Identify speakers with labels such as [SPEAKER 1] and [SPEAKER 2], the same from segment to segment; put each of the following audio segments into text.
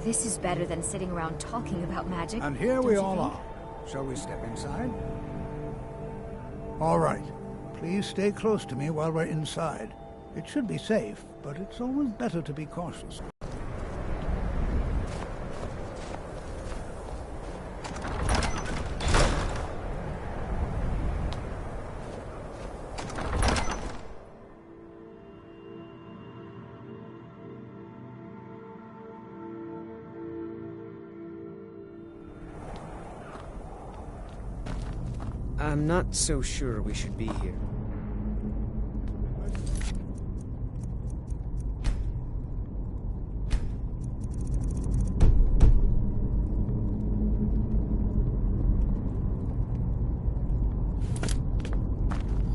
[SPEAKER 1] This is better than sitting around talking about magic.
[SPEAKER 2] And here we all are. Shall we step inside? All right. Please stay close to me while we're inside. It should be safe, but it's always better to be cautious.
[SPEAKER 3] I'm not so sure we should be here.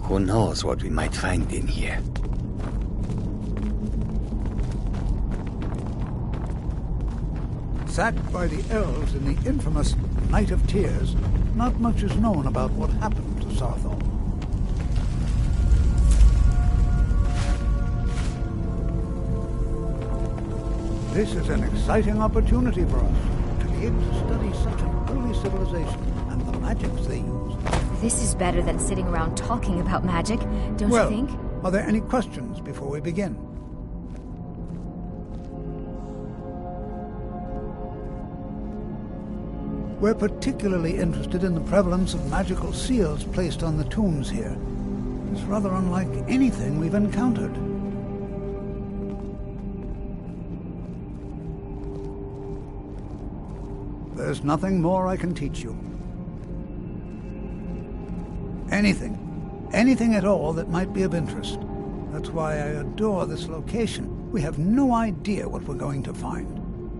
[SPEAKER 4] Who knows what we might find in here?
[SPEAKER 2] Sacked by the elves in the infamous Night of Tears, not much is known about what happened to Saarthal. This is an exciting opportunity for us to be able to study such an early civilization and the magics they use.
[SPEAKER 1] This is better than sitting around talking about magic, don't you think?
[SPEAKER 2] Are there any questions before we begin? We're particularly interested in the prevalence of magical seals placed on the tombs here. It's rather unlike anything we've encountered. There's nothing more I can teach you. Anything at all that might be of interest. That's why I adore this location. We have no idea what we're going to find.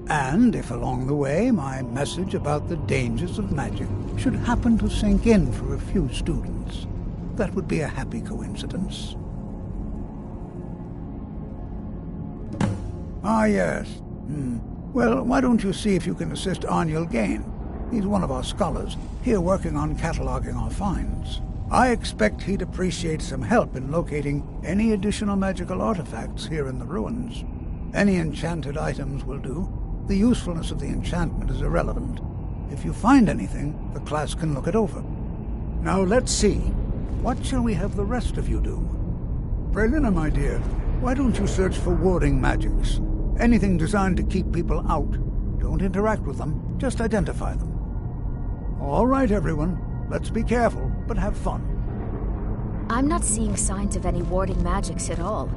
[SPEAKER 2] And if along the way my message about the dangers of magic should happen to sink in for a few students, that would be a happy coincidence. Ah, yes. Well, why don't you see if you can assist Arniel Gain? He's one of our scholars, here working on cataloging our finds. I expect he'd appreciate some help in locating any additional magical artifacts here in the ruins. Any enchanted items will do. The usefulness of the enchantment is irrelevant. If you find anything, the class can look it over. Now let's see. What shall we have the rest of you do? Brelina, my dear, why don't you search for warding magics? Anything designed to keep people out. Don't interact with them, just identify them. All right, everyone. Let's be careful, but have fun.
[SPEAKER 1] I'm not seeing signs of any warding magics at all.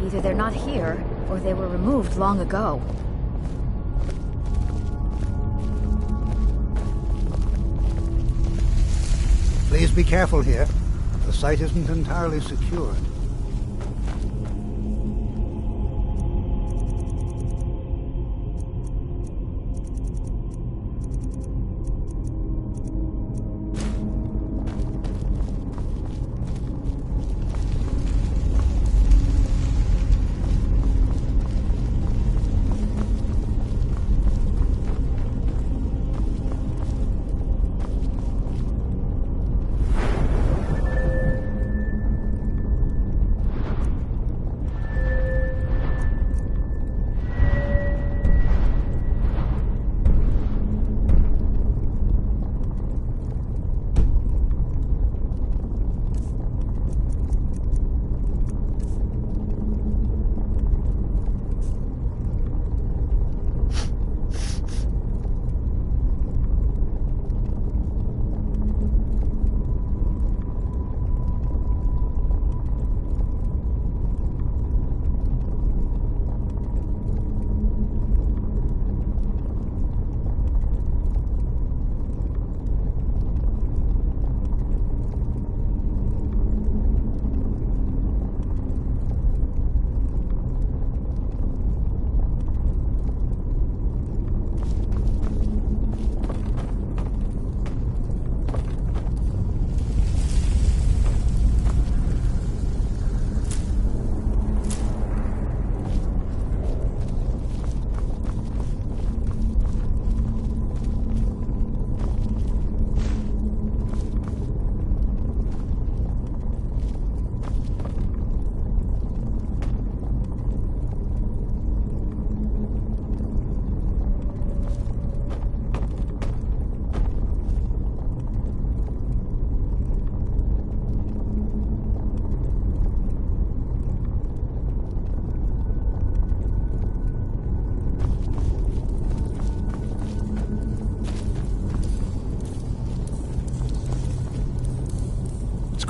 [SPEAKER 1] Either they're not here, or they were removed long ago.
[SPEAKER 2] Please be careful here. The site isn't entirely secured.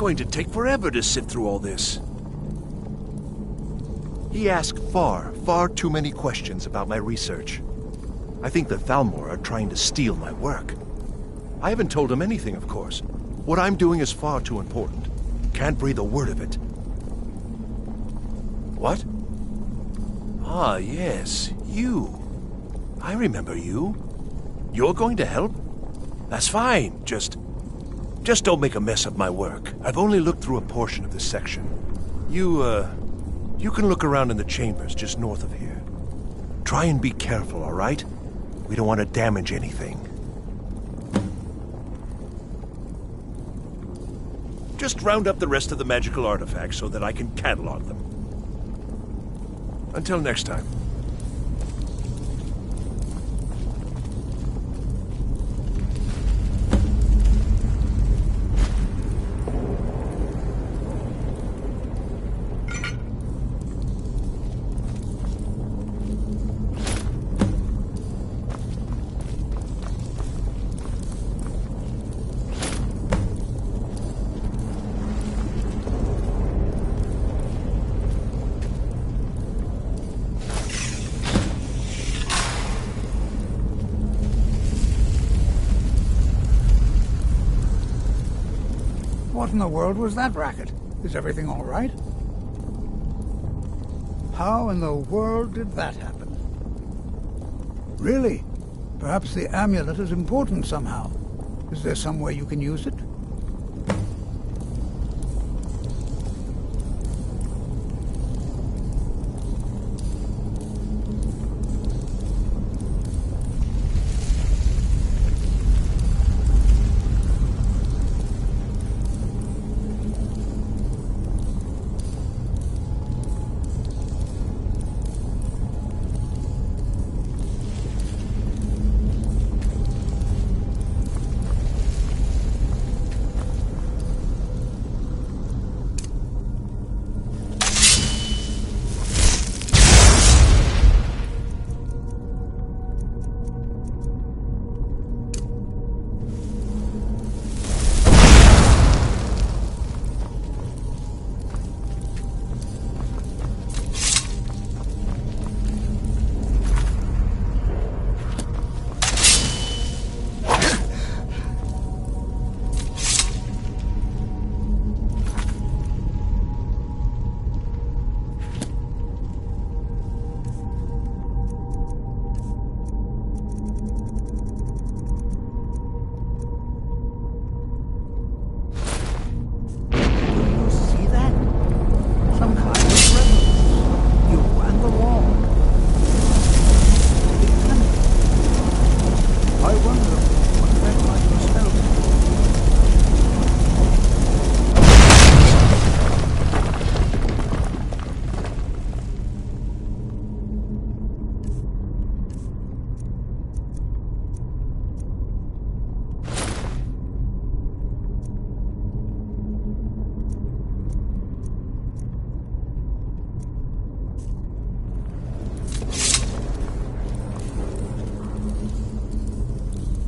[SPEAKER 5] going to take forever to sift through all this. He asked far too many questions about my research. I think the Thalmor are trying to steal my work. I haven't told him anything, of course. What I'm doing is far too important. Can't breathe a word of it. What? Ah, yes, you. I remember you. You're going to help? That's fine. Just don't make a mess of my work. I've only looked through a portion of this section. You can look around in the chambers just north of here. Try and be careful, all right? We don't want to damage anything. Just round up the rest of the magical artifacts so that I can catalog them. Until next time.
[SPEAKER 2] What in the world was that racket? Is everything all right? How in the world did that happen? Really? Perhaps the amulet is important somehow. Is there some way you can use it?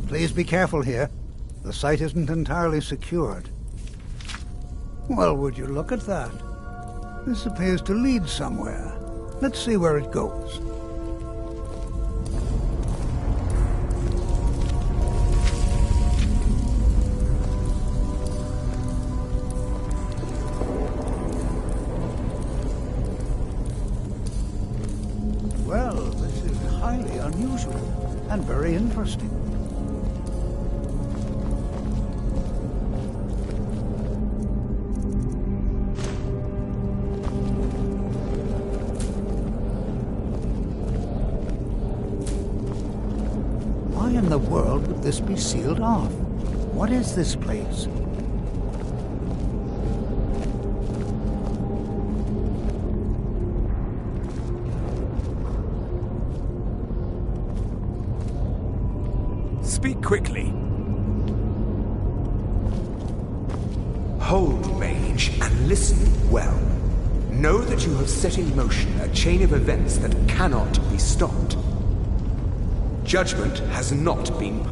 [SPEAKER 2] Please be careful here. The site isn't entirely secured. Well, would you look at that? This appears to lead somewhere. Let's see where it goes. Well, this is highly unusual and very interesting. Why in the world would this be sealed off? What is this place?
[SPEAKER 5] Speak quickly.
[SPEAKER 6] Hold, mage, and listen well. Know that you have set in motion a chain of events that cannot be stopped. Judgment has not been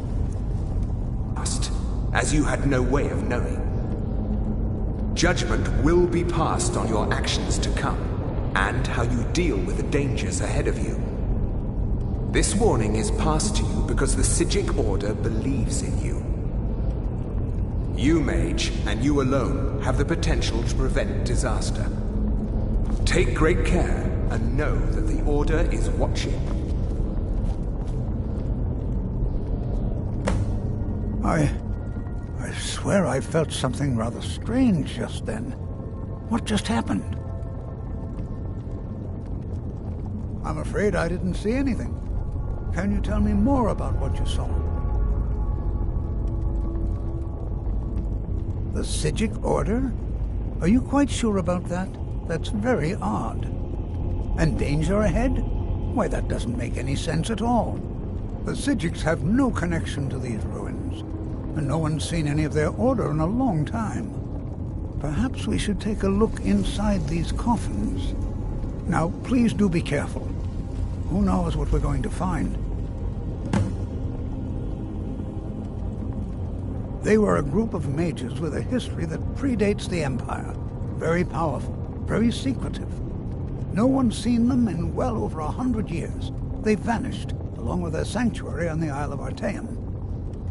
[SPEAKER 6] passed, as you had no way of knowing. Judgment will be passed on your actions to come, and how you deal with the dangers ahead of you. This warning is passed to you because the Psijic Order believes in you. You, Mage, and you alone, have the potential to prevent disaster. Take great care, and know that the Order is watching.
[SPEAKER 2] I swear I felt something rather strange just then. What just happened? I'm afraid I didn't see anything. Can you tell me more about what you saw? The Psijic Order? Are you quite sure about that? That's very odd. And danger ahead? Why, that doesn't make any sense at all. The Psijics have no connection to these ruins, and no one's seen any of their order in a long time. Perhaps we should take a look inside these coffins. Now, please do be careful. Who knows what we're going to find? They were a group of mages with a history that predates the Empire. Very powerful, very secretive. No one's seen them in well over 100 years. They vanished, along with their sanctuary on the Isle of Artaeum.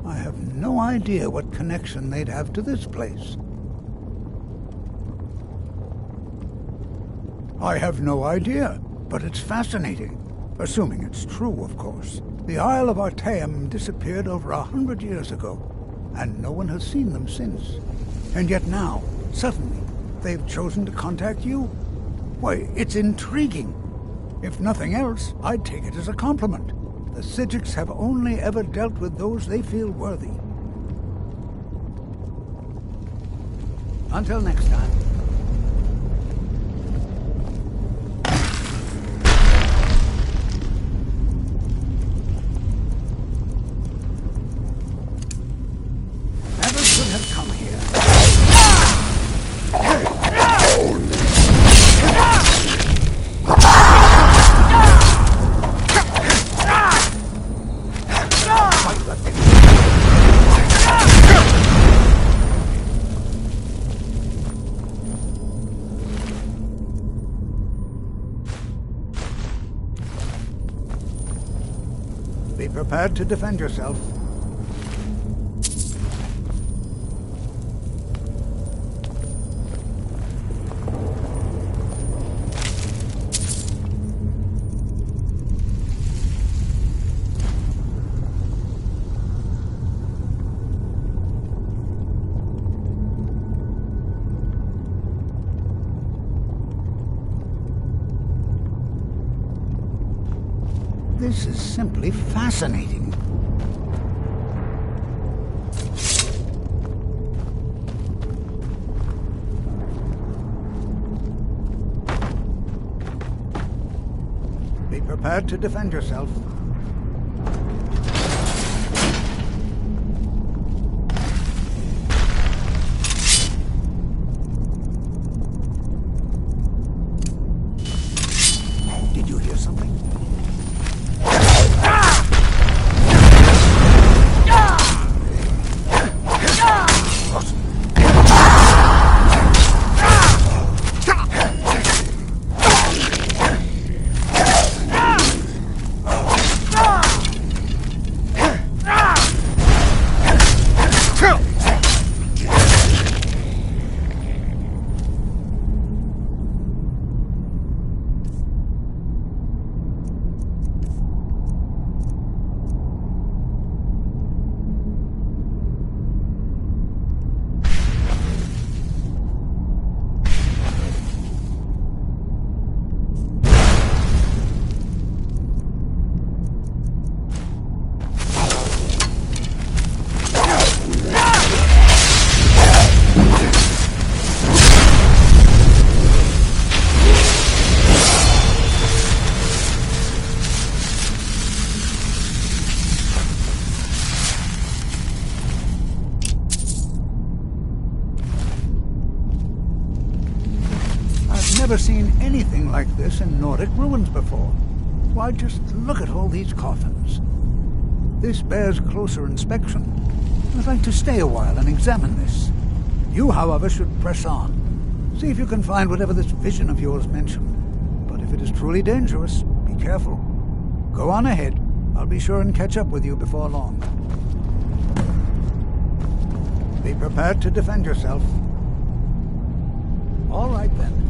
[SPEAKER 2] I have no idea what connection they'd have to this place. I have no idea, but it's fascinating. Assuming it's true, of course. The Isle of Artaeum disappeared over 100 years ago, and no one has seen them since. And yet now, suddenly, they've chosen to contact you? Why, it's intriguing. If nothing else, I'd take it as a compliment. The Psijics have only ever dealt with those they feel worthy. Until next time. Never should have come here. Be prepared to defend yourself. This is simply fascinating. Be prepared to defend yourself. Did you hear something? Never seen anything like this in Nordic ruins before. Why, just look at all these coffins. This bears closer inspection. I'd like to stay a while and examine this. You, however, should press on. See if you can find whatever this vision of yours mentioned. But if it is truly dangerous, be careful. Go on ahead. I'll be sure and catch up with you before long. Be prepared to defend yourself. All right, then.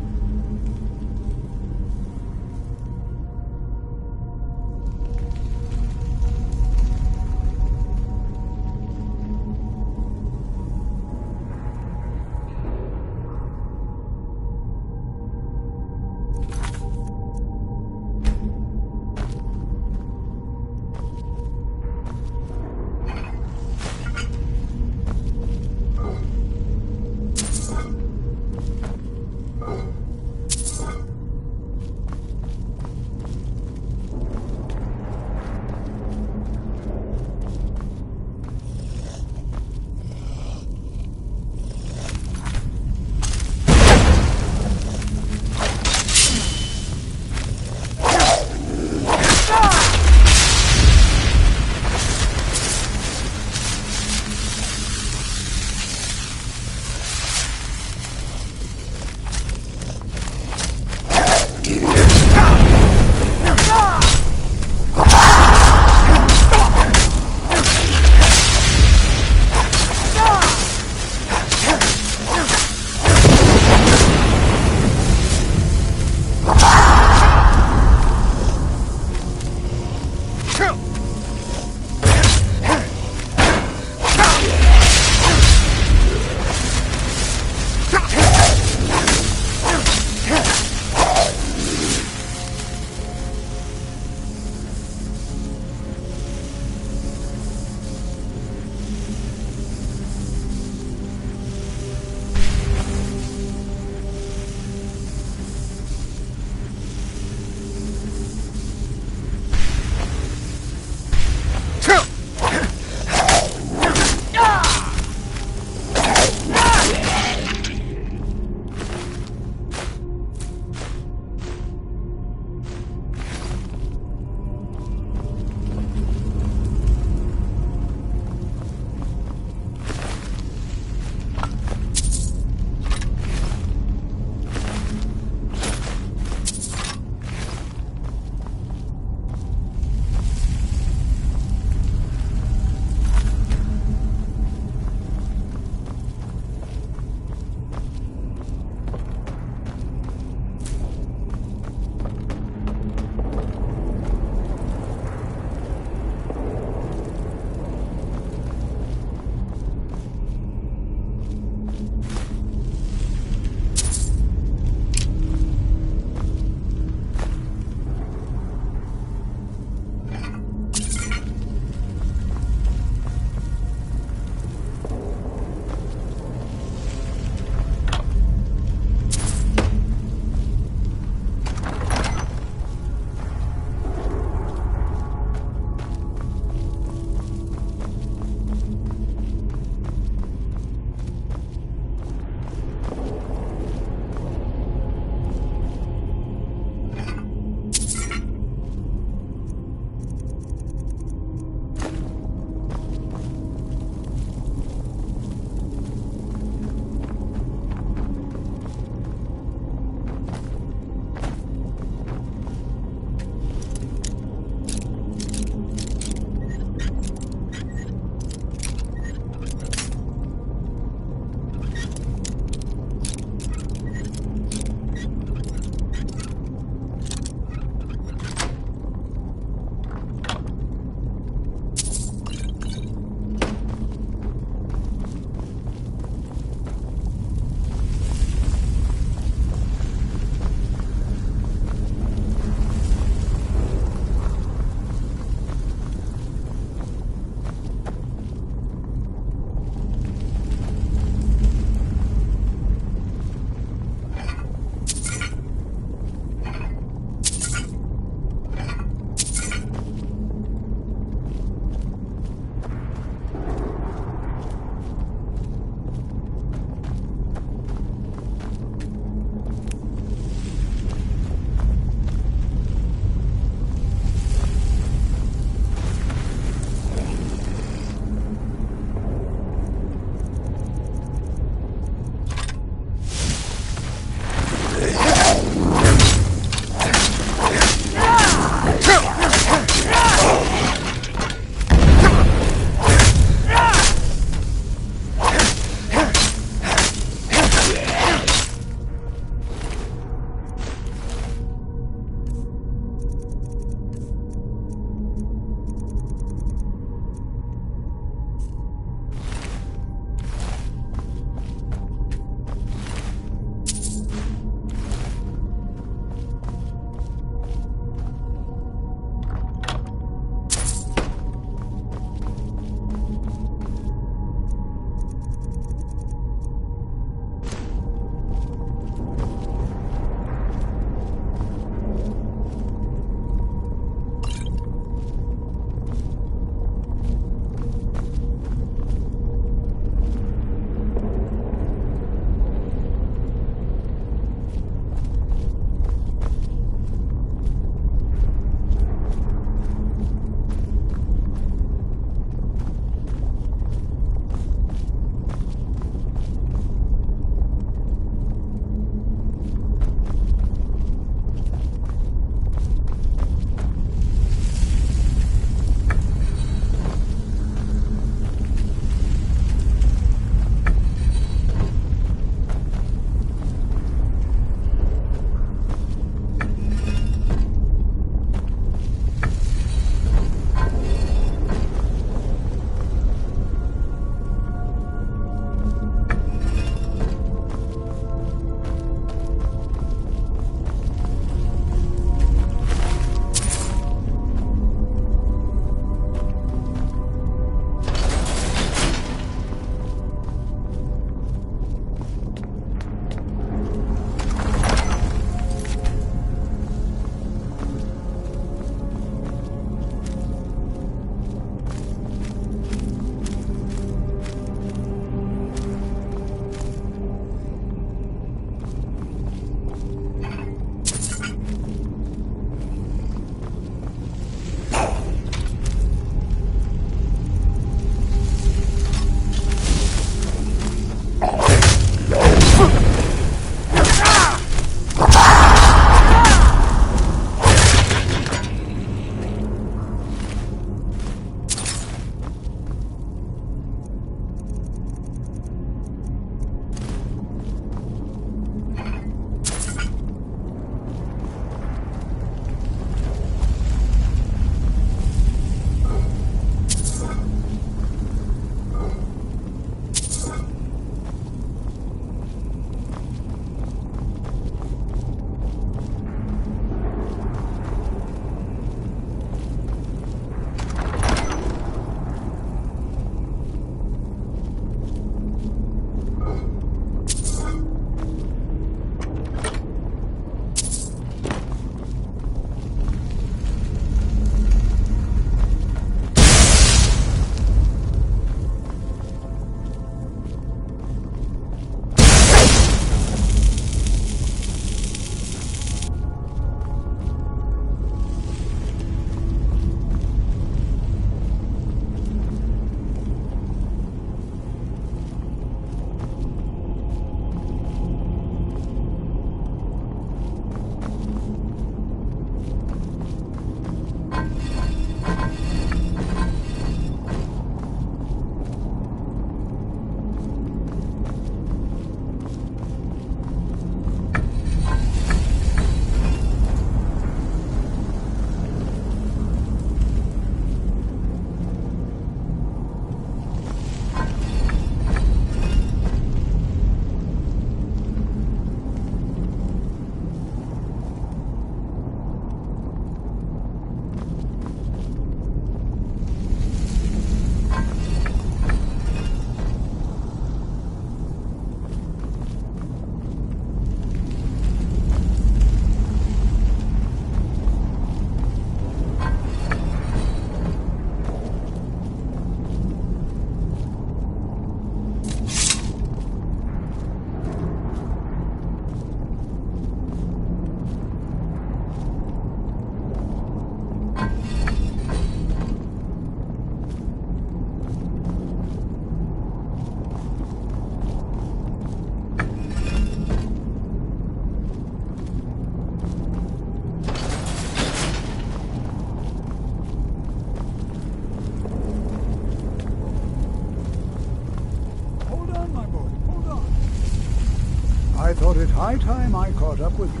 [SPEAKER 2] I thought it high time I caught up with you.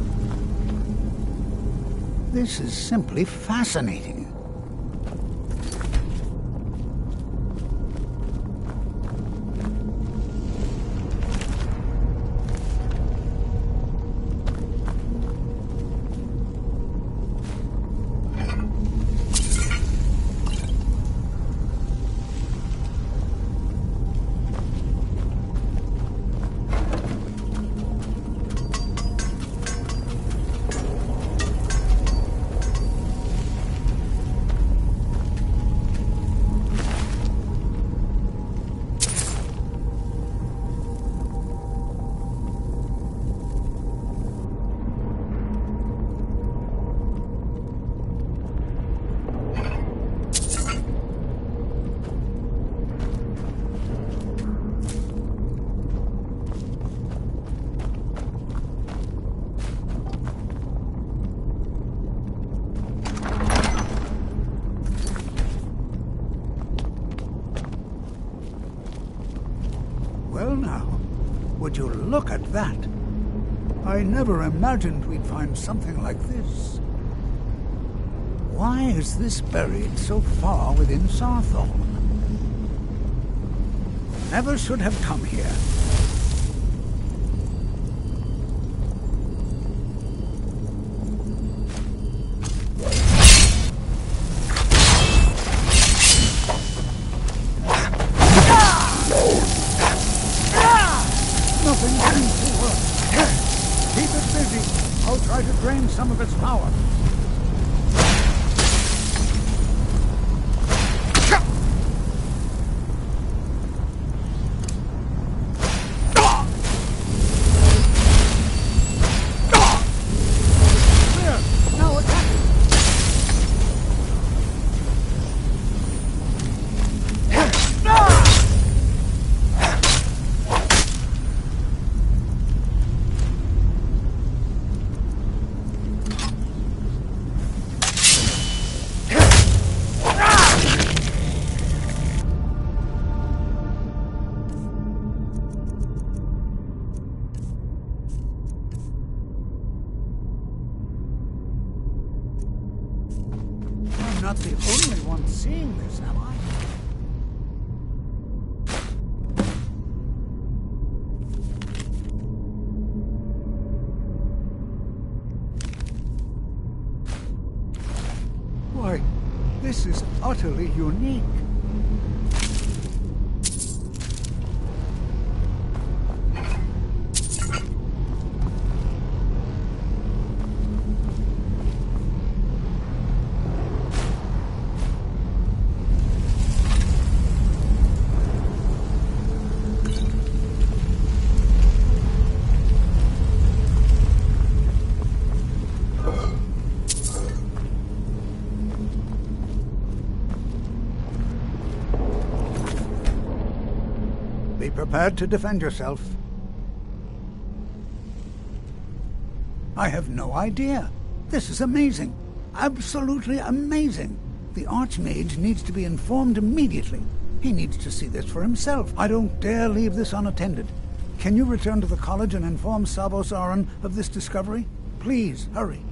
[SPEAKER 2] This is simply fascinating. Well now, would you look at that? I never imagined we'd find something like this. Why is this buried so far within Sarthorn? Never should have come here. Nothing seems to work. Keep it busy. I'll try to drain some of its power. There! Now attack it! I'm not the only one seeing this, am I? Why, this is utterly unique. Be prepared to defend yourself. I have no idea. This is amazing. Absolutely amazing. The Archmage needs to be informed immediately. He needs to see this for himself. I don't dare leave this unattended. Can you return to the college and inform Savos Aran of this discovery? Please, hurry.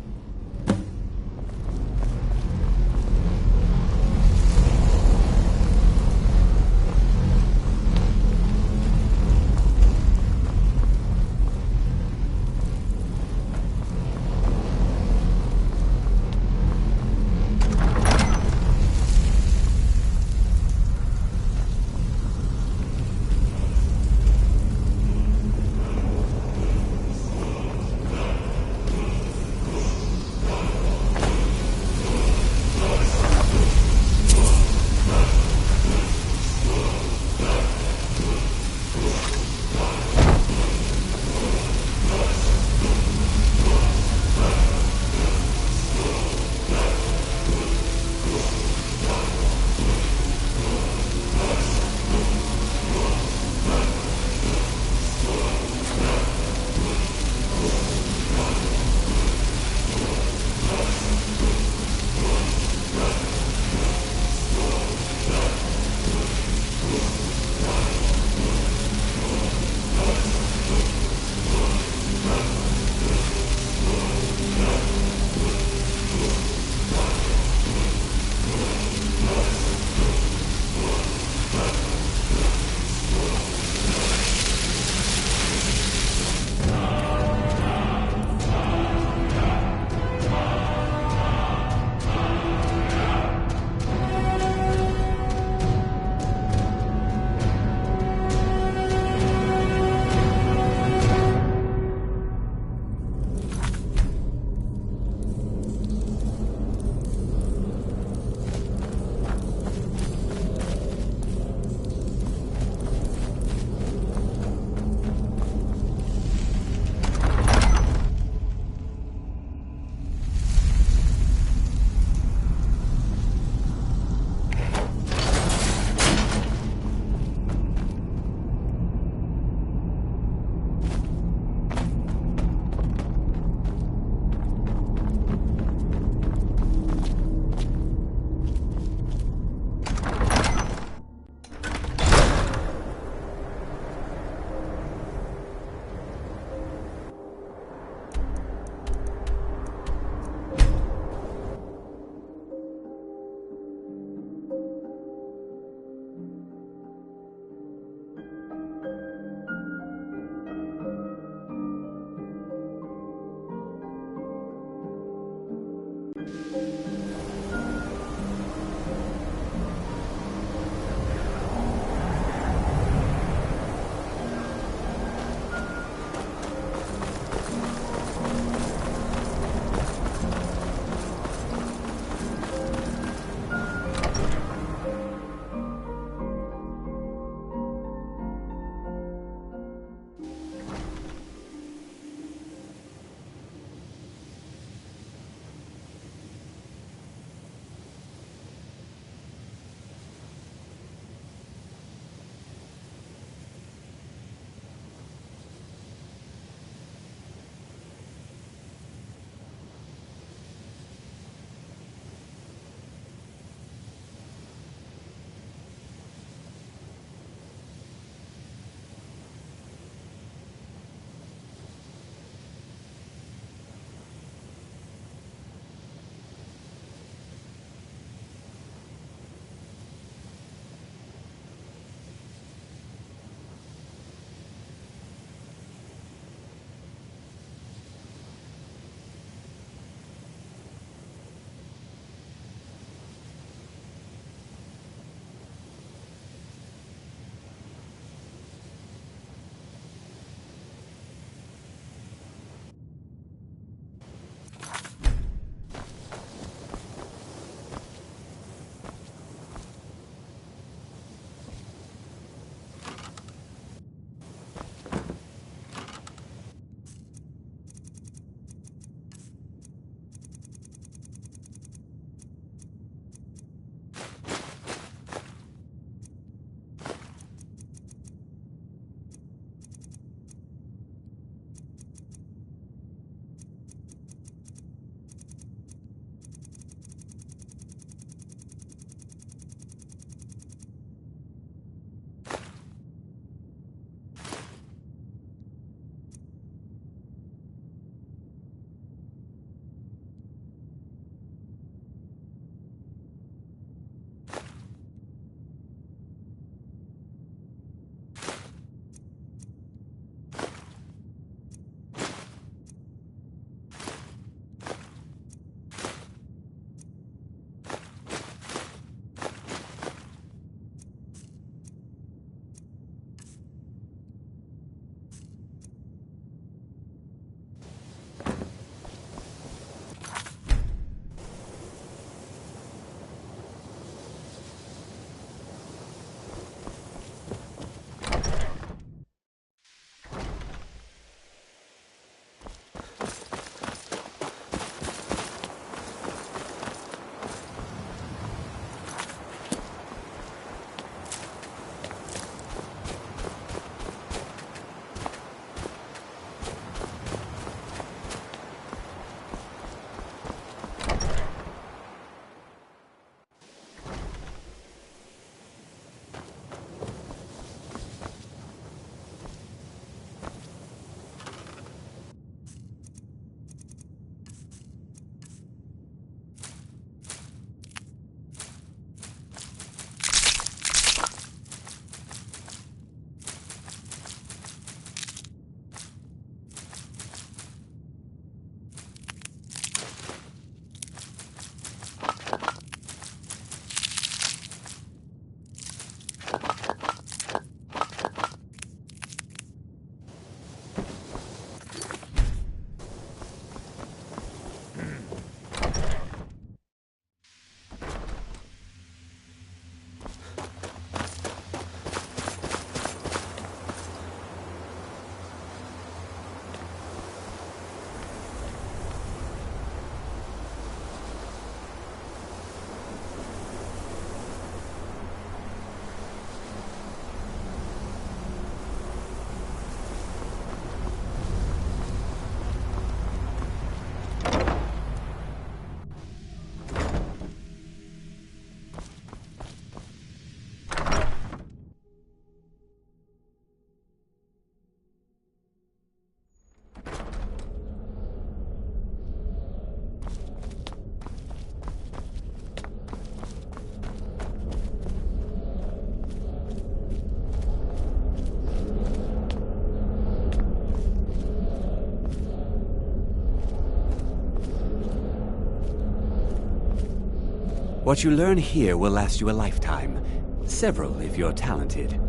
[SPEAKER 7] What you learn here will last you a lifetime. Several, if you're talented.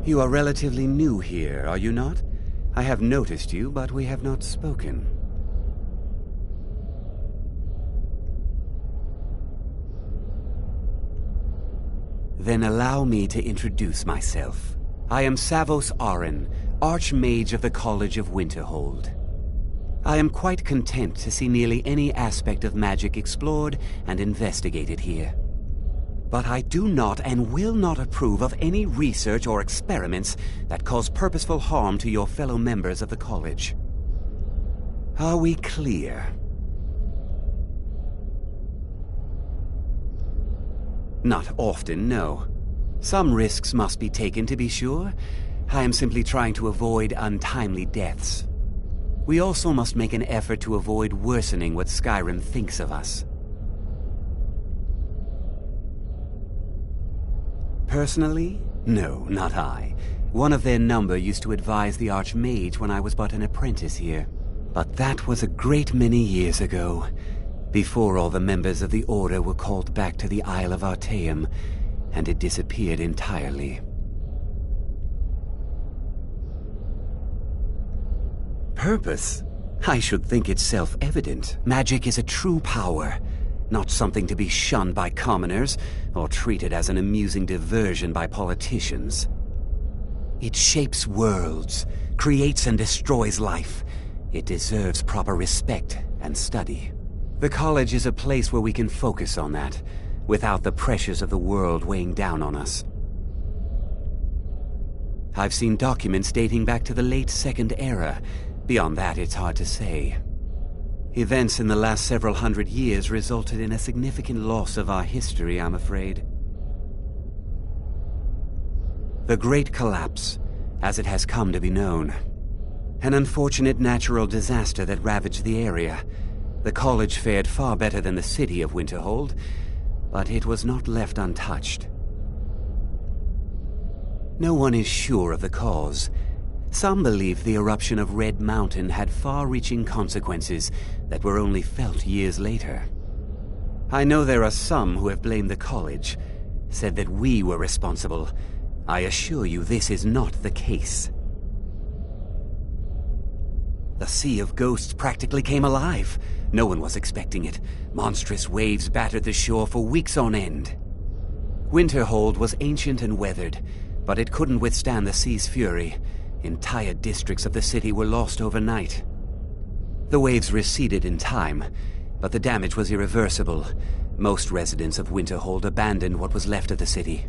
[SPEAKER 7] You are relatively new here, are you not? I have noticed you, but we have not spoken. Then allow me to introduce myself. I am Savos Aren, Archmage of the College of Winterhold. I am quite content to see nearly any aspect of magic explored and investigated here. But I do not and will not approve of any research or experiments that cause purposeful harm to your fellow members of the college. Are we clear? Not often, no. Some risks must be taken, to be sure. I am simply trying to avoid untimely deaths. We also must make an effort to avoid worsening what Skyrim thinks of us. Personally? No, not I. One of their number used to advise the Archmage when I was but an apprentice here. But that was a great many years ago, before all the members of the Order were called back to the Isle of Artaeum, and it disappeared entirely. Purpose? I should think it's self-evident. Magic is a true power, not something to be shunned by commoners, or treated as an amusing diversion by politicians. It shapes worlds, creates and destroys life. It deserves proper respect and study. The college is a place where we can focus on that, without the pressures of the world weighing down on us. I've seen documents dating back to the late Second Era. Beyond that, it's hard to say. Events in the last several hundred years resulted in a significant loss of our history, I'm afraid. The Great Collapse, as it has come to be known. An unfortunate natural disaster that ravaged the area. The college fared far better than the city of Winterhold, but it was not left untouched. No one is sure of the cause. Some believe the eruption of Red Mountain had far-reaching consequences that were only felt years later. I know there are some who have blamed the college, said that we were responsible. I assure you this is not the case. The Sea of Ghosts practically came alive. No one was expecting it. Monstrous waves battered the shore for weeks on end. Winterhold was ancient and weathered, but it couldn't withstand the sea's fury. Entire districts of the city were lost overnight. The waves receded in time, but the damage was irreversible. Most residents of Winterhold abandoned what was left of the city.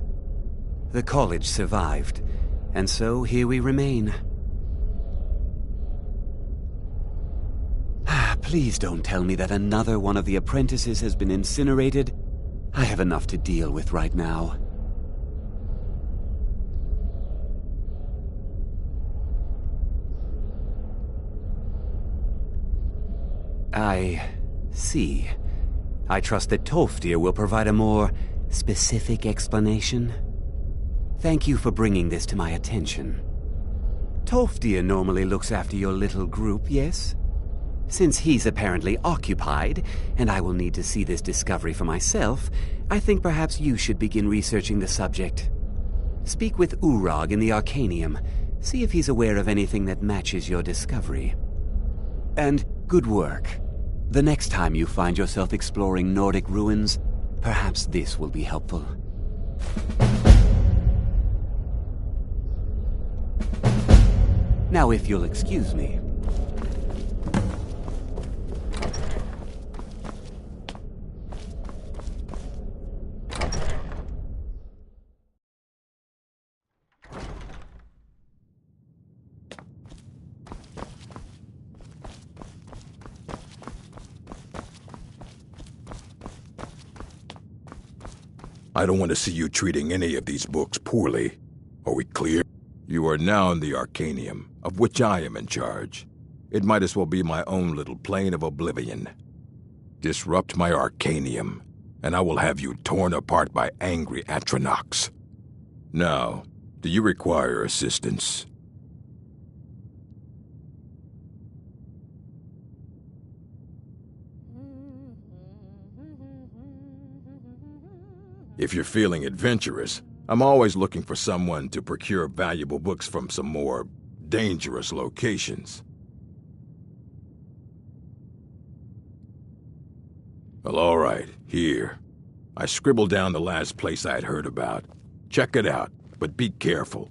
[SPEAKER 7] The college survived, and so here we remain. Please don't tell me that another one of the apprentices has been incinerated. I have enough to deal with right now. I see. I trust that Tolfdir will provide a more specific explanation. Thank you for bringing this to my attention. Tolfdir normally looks after your little group, yes? Since he's apparently occupied, and I will need to see this discovery for myself, I think perhaps you should begin researching the subject. Speak with Urag in the Arcanium. See if he's aware of anything that matches your discovery. And good work. The next time you find yourself exploring Nordic ruins, perhaps this will be helpful. Now, if you'll excuse me.
[SPEAKER 8] I don't want to see you treating any of these books poorly. Are we clear? You are now in the Arcanium, of which I am in charge. It might as well be my own little plane of oblivion. Disrupt my Arcanium, and I will have you torn apart by angry Atronachs. Now, do you require assistance? If you're feeling adventurous, I'm always looking for someone to procure valuable books from some more dangerous locations. Well, all right, here. I scribbled down the last place I'd heard about. Check it out, but be careful.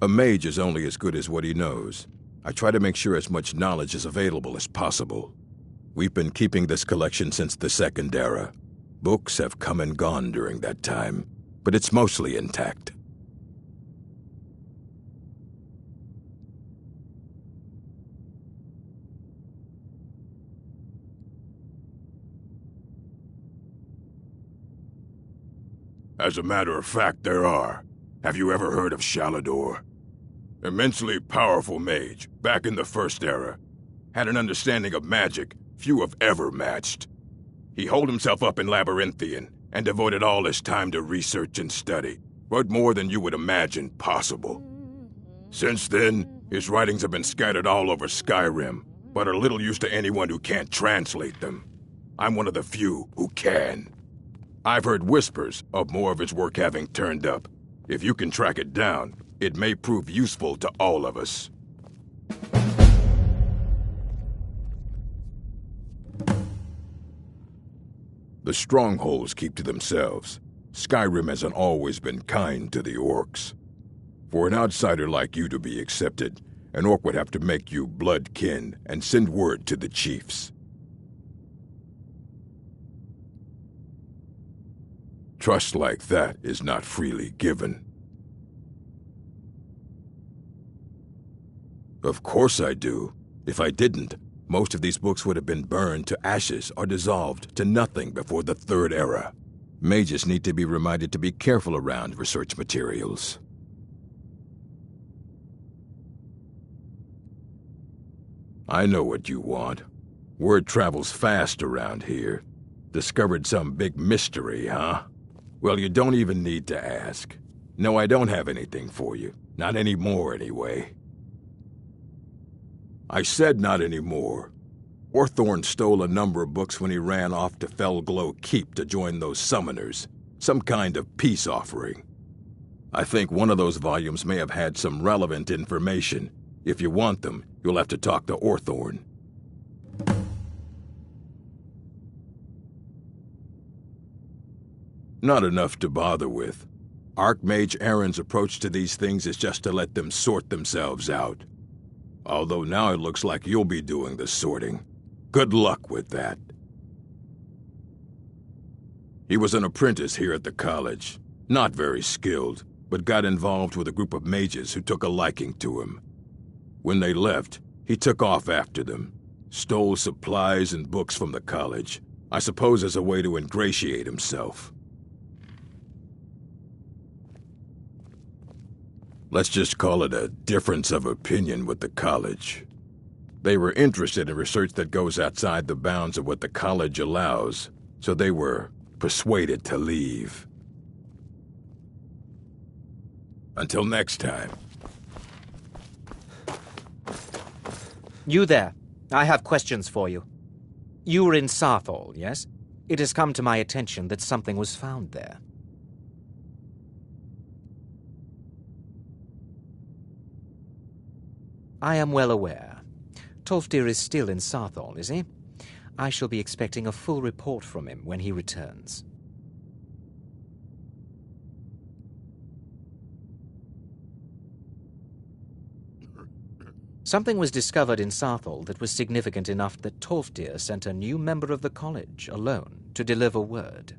[SPEAKER 8] A mage is only as good as what he knows. I try to make sure as much knowledge is available as possible. We've been keeping this collection since the Second Era. Books have come and gone during that time, but it's mostly intact. As a matter of fact, there are. Have you ever heard of Shalador? Immensely powerful mage, back in the First Era. Had an understanding of magic few have ever matched. He holed himself up in Labyrinthian and devoted all his time to research and study, but more than you would imagine possible. Since then, his writings have been scattered all over Skyrim, but are little use to anyone who can't translate them. I'm one of the few who can. I've heard whispers of more of his work having turned up. If you can track it down, it may prove useful to all of us. The strongholds keep to themselves. Skyrim hasn't always been kind to the orcs. For an outsider like you to be accepted, an orc would have to make you blood kin and send word to the chiefs. Trust like that is not freely given. Of course I do. If I didn't, most of these books would have been burned to ashes or dissolved to nothing before the Third Era. Mages need to be reminded to be careful around research materials. I know what you want. Word travels fast around here. Discovered some big mystery, huh? Well, you don't even need to ask. No, I don't have anything for you. Not anymore, anyway. I said not anymore. Orthorn stole a number of books when he ran off to Felglow Keep to join those summoners. Some kind of peace offering. I think one of those volumes may have had some relevant information. If you want them, you'll have to talk to Orthorn. Not enough to bother with. Archmage Aaron's approach to these things is just to let them sort themselves out. Although now it looks like you'll be doing the sorting. Good luck with that. He was an apprentice here at the college. Not very skilled, but got involved with a group of mages who took a liking to him. When they left, he took off after them. Stole supplies and books from the college. I suppose as a way to ingratiate himself. Let's just call it a difference of opinion with the college. They were interested in research that goes outside the bounds of what the college allows, so they were persuaded to leave. Until next time.
[SPEAKER 9] You there. I have questions for you. You were in Saarthal, yes? It has come to my attention that something was found there. I am well aware. Tolfdir is still in Saarthal, is he? I shall be expecting a full report from him when he returns. Something was discovered in Saarthal that was significant enough that Tolfdir sent a new member of the college, alone, to deliver word.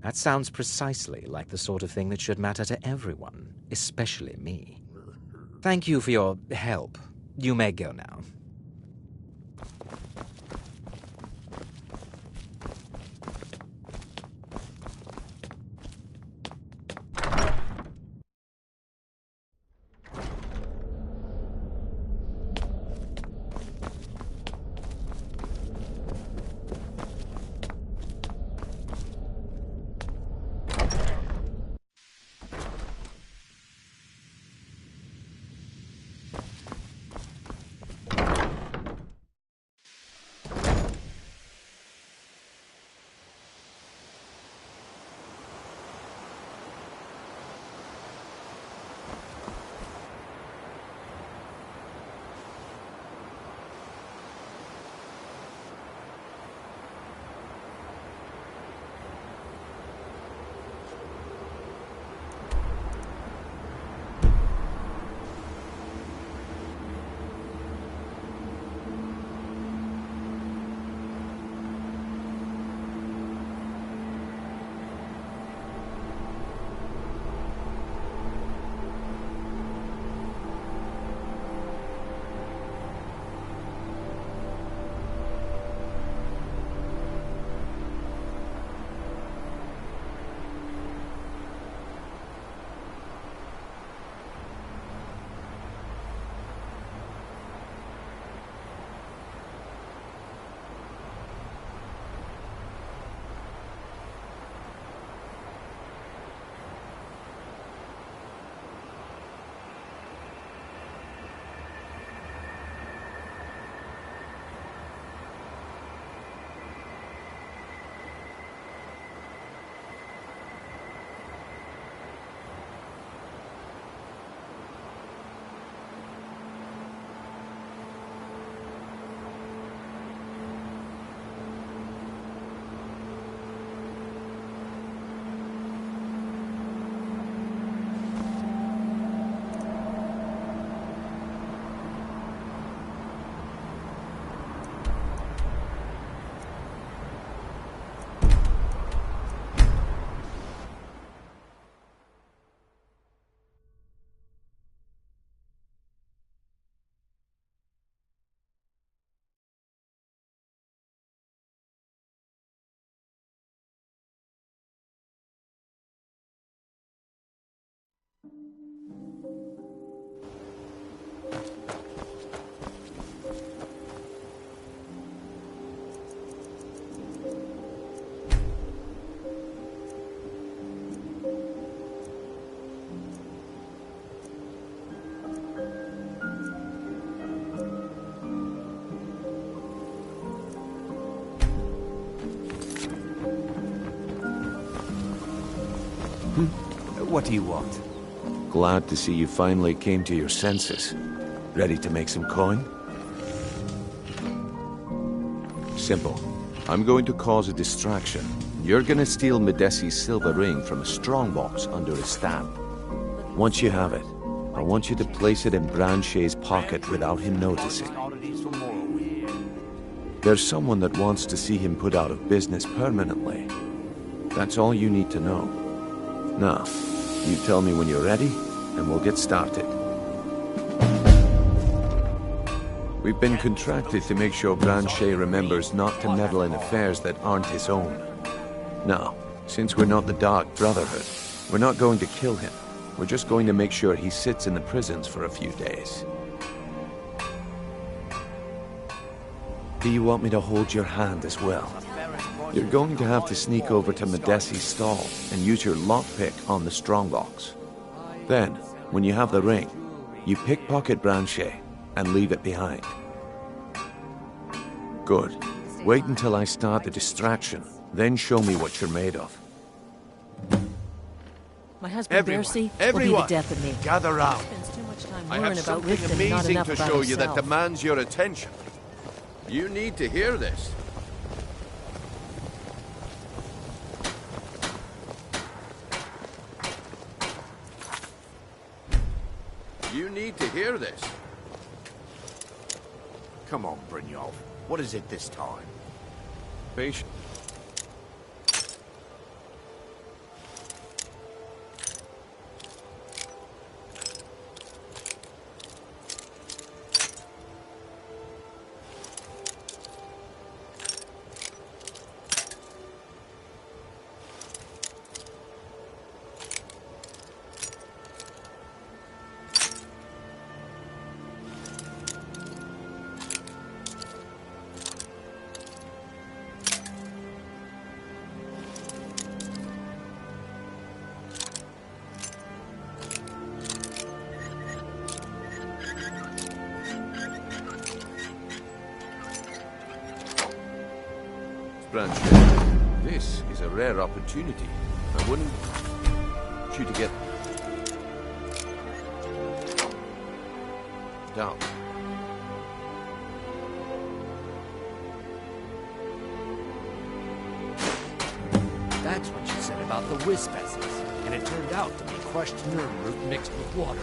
[SPEAKER 9] That sounds precisely like the sort of thing that should matter to everyone, especially me. Thank you for your help. You may go now.
[SPEAKER 7] What do you want?
[SPEAKER 5] Glad to see you finally came to your senses. Ready to make some coin? Simple. I'm going to cause a distraction. You're gonna steal Medesi's silver ring from a strongbox under his stamp. Once you have it, I want you to place it in Branché's pocket without him noticing. There's someone that wants to see him put out of business permanently. That's all you need to know. Now, you tell me when you're ready, and we'll get started. We've been contracted to make sure Branché remembers not to meddle in affairs that aren't his own. Now, since we're not the Dark Brotherhood, we're not going to kill him. We're just going to make sure he sits in the prisons for a few days. Do you want me to hold your hand as well? You're going to have to sneak over to Medesi's stall and use your lockpick on the strongbox. Then, when you have the ring, you pickpocket Branché and leave it behind. Good. Wait until I start the distraction, then show me what you're made of.
[SPEAKER 10] My husband Bercy will be the death of me.
[SPEAKER 5] Gather round.
[SPEAKER 10] Spends too much time
[SPEAKER 5] I
[SPEAKER 10] worrying
[SPEAKER 5] have
[SPEAKER 10] about
[SPEAKER 5] something
[SPEAKER 10] Riften and not
[SPEAKER 5] amazing
[SPEAKER 10] enough
[SPEAKER 5] to
[SPEAKER 10] about
[SPEAKER 5] show you that
[SPEAKER 10] himself.
[SPEAKER 5] demands your attention. You need to hear this. You need to hear this.
[SPEAKER 11] Come on, Brynjolf. What is it this time?
[SPEAKER 5] Patient. Branché, this is a rare opportunity. I wouldn't want you to get down.
[SPEAKER 11] That's what you said about the wisp essence, and it turned out to be crushed nerve root mixed with water.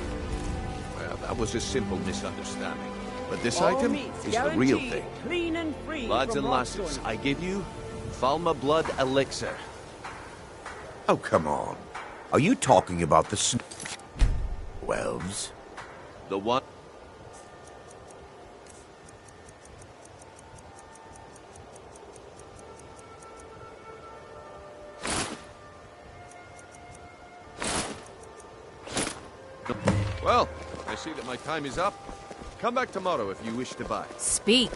[SPEAKER 5] Well, that was a simple misunderstanding. But this item is the real thing.
[SPEAKER 10] Clean and free
[SPEAKER 5] Lads and lasses, I give you Falma Blood Elixir.
[SPEAKER 11] Oh, come on. Are you talking about the elves?
[SPEAKER 5] The one... Well, I see that my time is up. Come back tomorrow if you wish to buy.
[SPEAKER 10] Speak.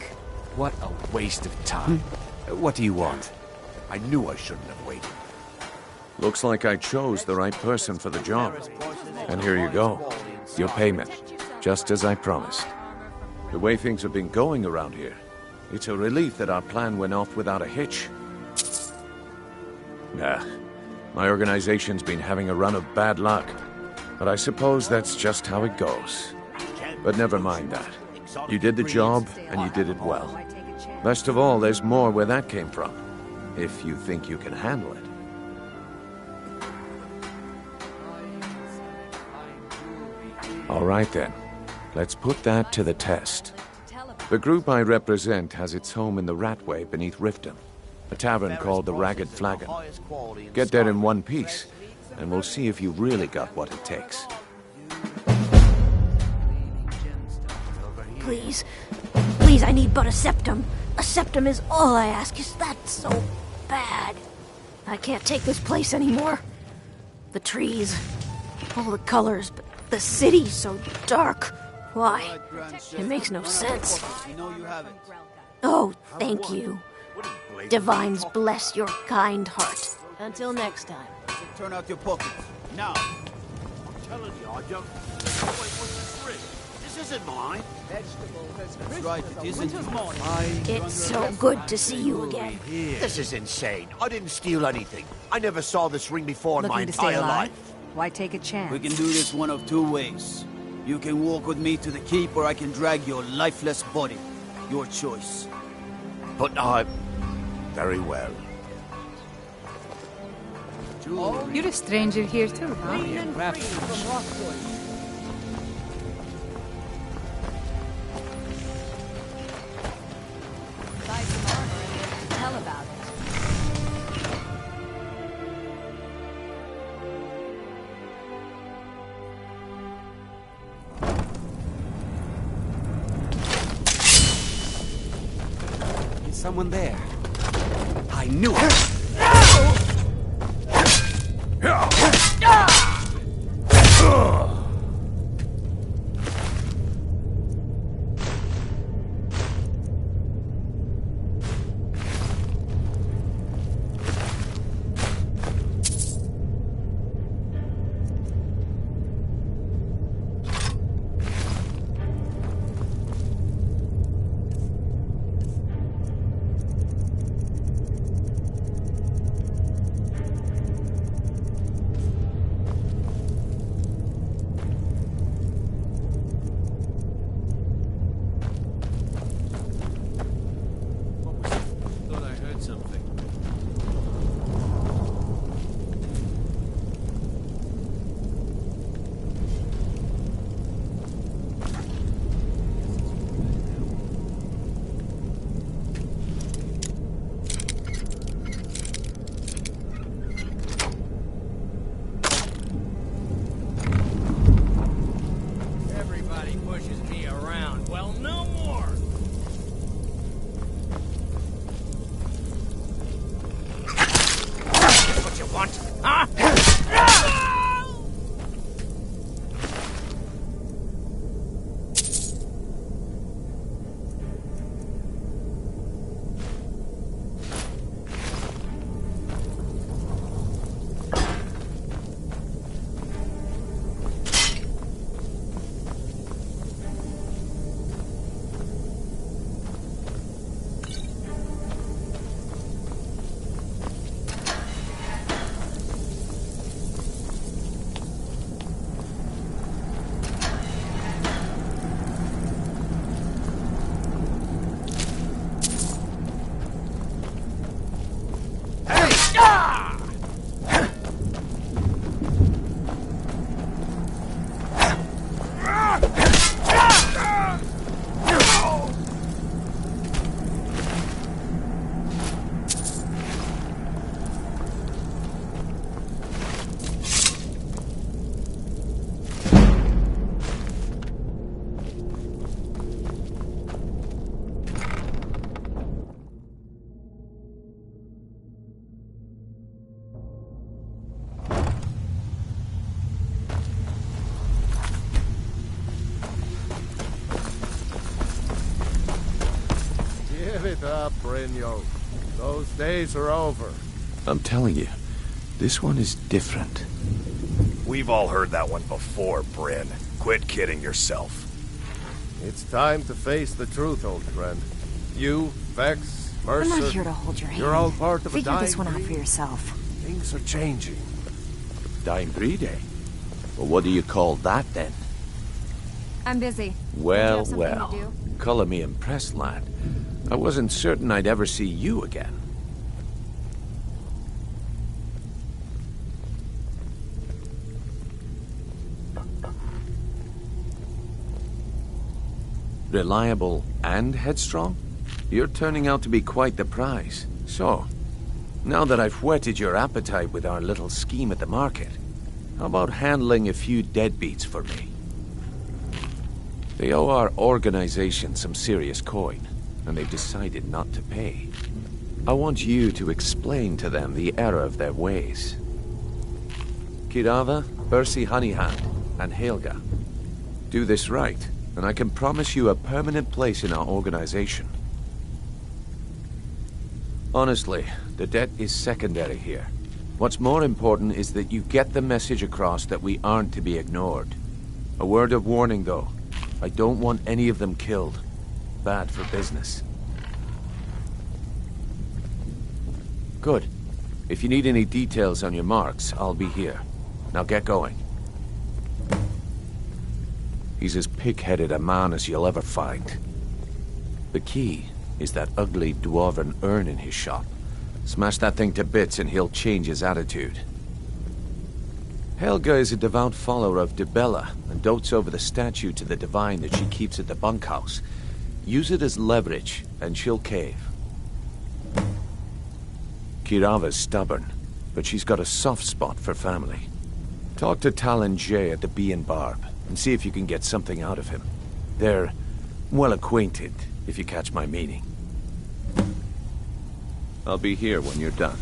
[SPEAKER 11] What a waste of time.
[SPEAKER 7] What do you want?
[SPEAKER 11] I knew I shouldn't have waited.
[SPEAKER 5] Looks like I chose the right person for the job. And here you go. Your payment. Just as I promised. The way things have been going around here, it's a relief that our plan went off without a hitch. Nah, my organization's been having a run of bad luck. But I suppose that's just how it goes. But never mind that. You did the job, and you did it well. Best of all, there's more where that came from. If you think you can handle it. All right then. Let's put that to the test. The group I represent has its home in the Ratway beneath Riften, a tavern called the Ragged Flagon. Get there in one piece, and we'll see if you've really got what it takes.
[SPEAKER 12] Please. Please, I need but a septum. A septum is all I ask. Is that so bad? I can't take this place anymore. The trees, all the colors, but the city's so dark. Why? It makes no sense. Oh, thank you. Divines bless your kind heart. Until next time.
[SPEAKER 13] Turn out your pockets. Now. I'm telling you, I don't... Wait, what's this ring? This
[SPEAKER 11] isn't mine.
[SPEAKER 10] That's right, it isn't.
[SPEAKER 12] It's so good to see you again.
[SPEAKER 11] This is insane. I didn't steal anything. I never saw this ring before in my
[SPEAKER 10] Looking to stay
[SPEAKER 11] entire
[SPEAKER 10] alive?
[SPEAKER 11] life.
[SPEAKER 10] Why take a chance?
[SPEAKER 13] We can do this one of two ways. You can walk with me to the keep, or I can drag your lifeless body. Your choice.
[SPEAKER 11] But very well.
[SPEAKER 14] You're a stranger here too, huh?
[SPEAKER 10] Buy some armor and tell about it.
[SPEAKER 7] Is someone there? I knew it!
[SPEAKER 5] Give it up, Brynjo. Those days are over.
[SPEAKER 15] I'm telling you, this one is different.
[SPEAKER 16] We've all heard that one before, Bryn. Quit kidding yourself.
[SPEAKER 5] It's time to face the truth, old friend. You, Vex, Mercer...
[SPEAKER 17] I'm not here to hold your hand.
[SPEAKER 5] You're all part of a
[SPEAKER 17] Figure
[SPEAKER 5] dying
[SPEAKER 17] this one out
[SPEAKER 5] breed.
[SPEAKER 17] for yourself.
[SPEAKER 5] Things are changing.
[SPEAKER 15] Dying breed, eh? Well, what do you call that, then?
[SPEAKER 17] I'm busy.
[SPEAKER 15] Well,
[SPEAKER 17] Do you have something to
[SPEAKER 15] well. Color me impressed, lad. I wasn't certain I'd ever see you again. Reliable and headstrong? You're turning out to be quite the prize. So, now that I've whetted your appetite with our little scheme at the market, how about handling a few deadbeats for me? They owe our organization some serious coin, and they've decided not to pay. I want you to explain to them the error of their ways. Kirava, Percy Honeyhand, and Helga. Do this right, and I can promise you a permanent place in our organization. Honestly, the debt is secondary here. What's more important is that you get the message across that we aren't to be ignored. A word of warning, though. I don't want any of them killed. Bad for business. Good. If you need any details on your marks, I'll be here. Now get going. He's as pig-headed a man as you'll ever find. The key is that ugly dwarven urn in his shop. Smash that thing to bits and he'll change his attitude. Helga is a devout follower of Dibella and dotes over the statue to the divine that she keeps at the bunkhouse. Use it as leverage and she'll cave. Kirava's stubborn, but she's got a soft spot for family. Talk to Talon Jay at the Bee and Barb and see if you can get something out of him. They're well acquainted, if you catch my meaning. I'll be here when you're done.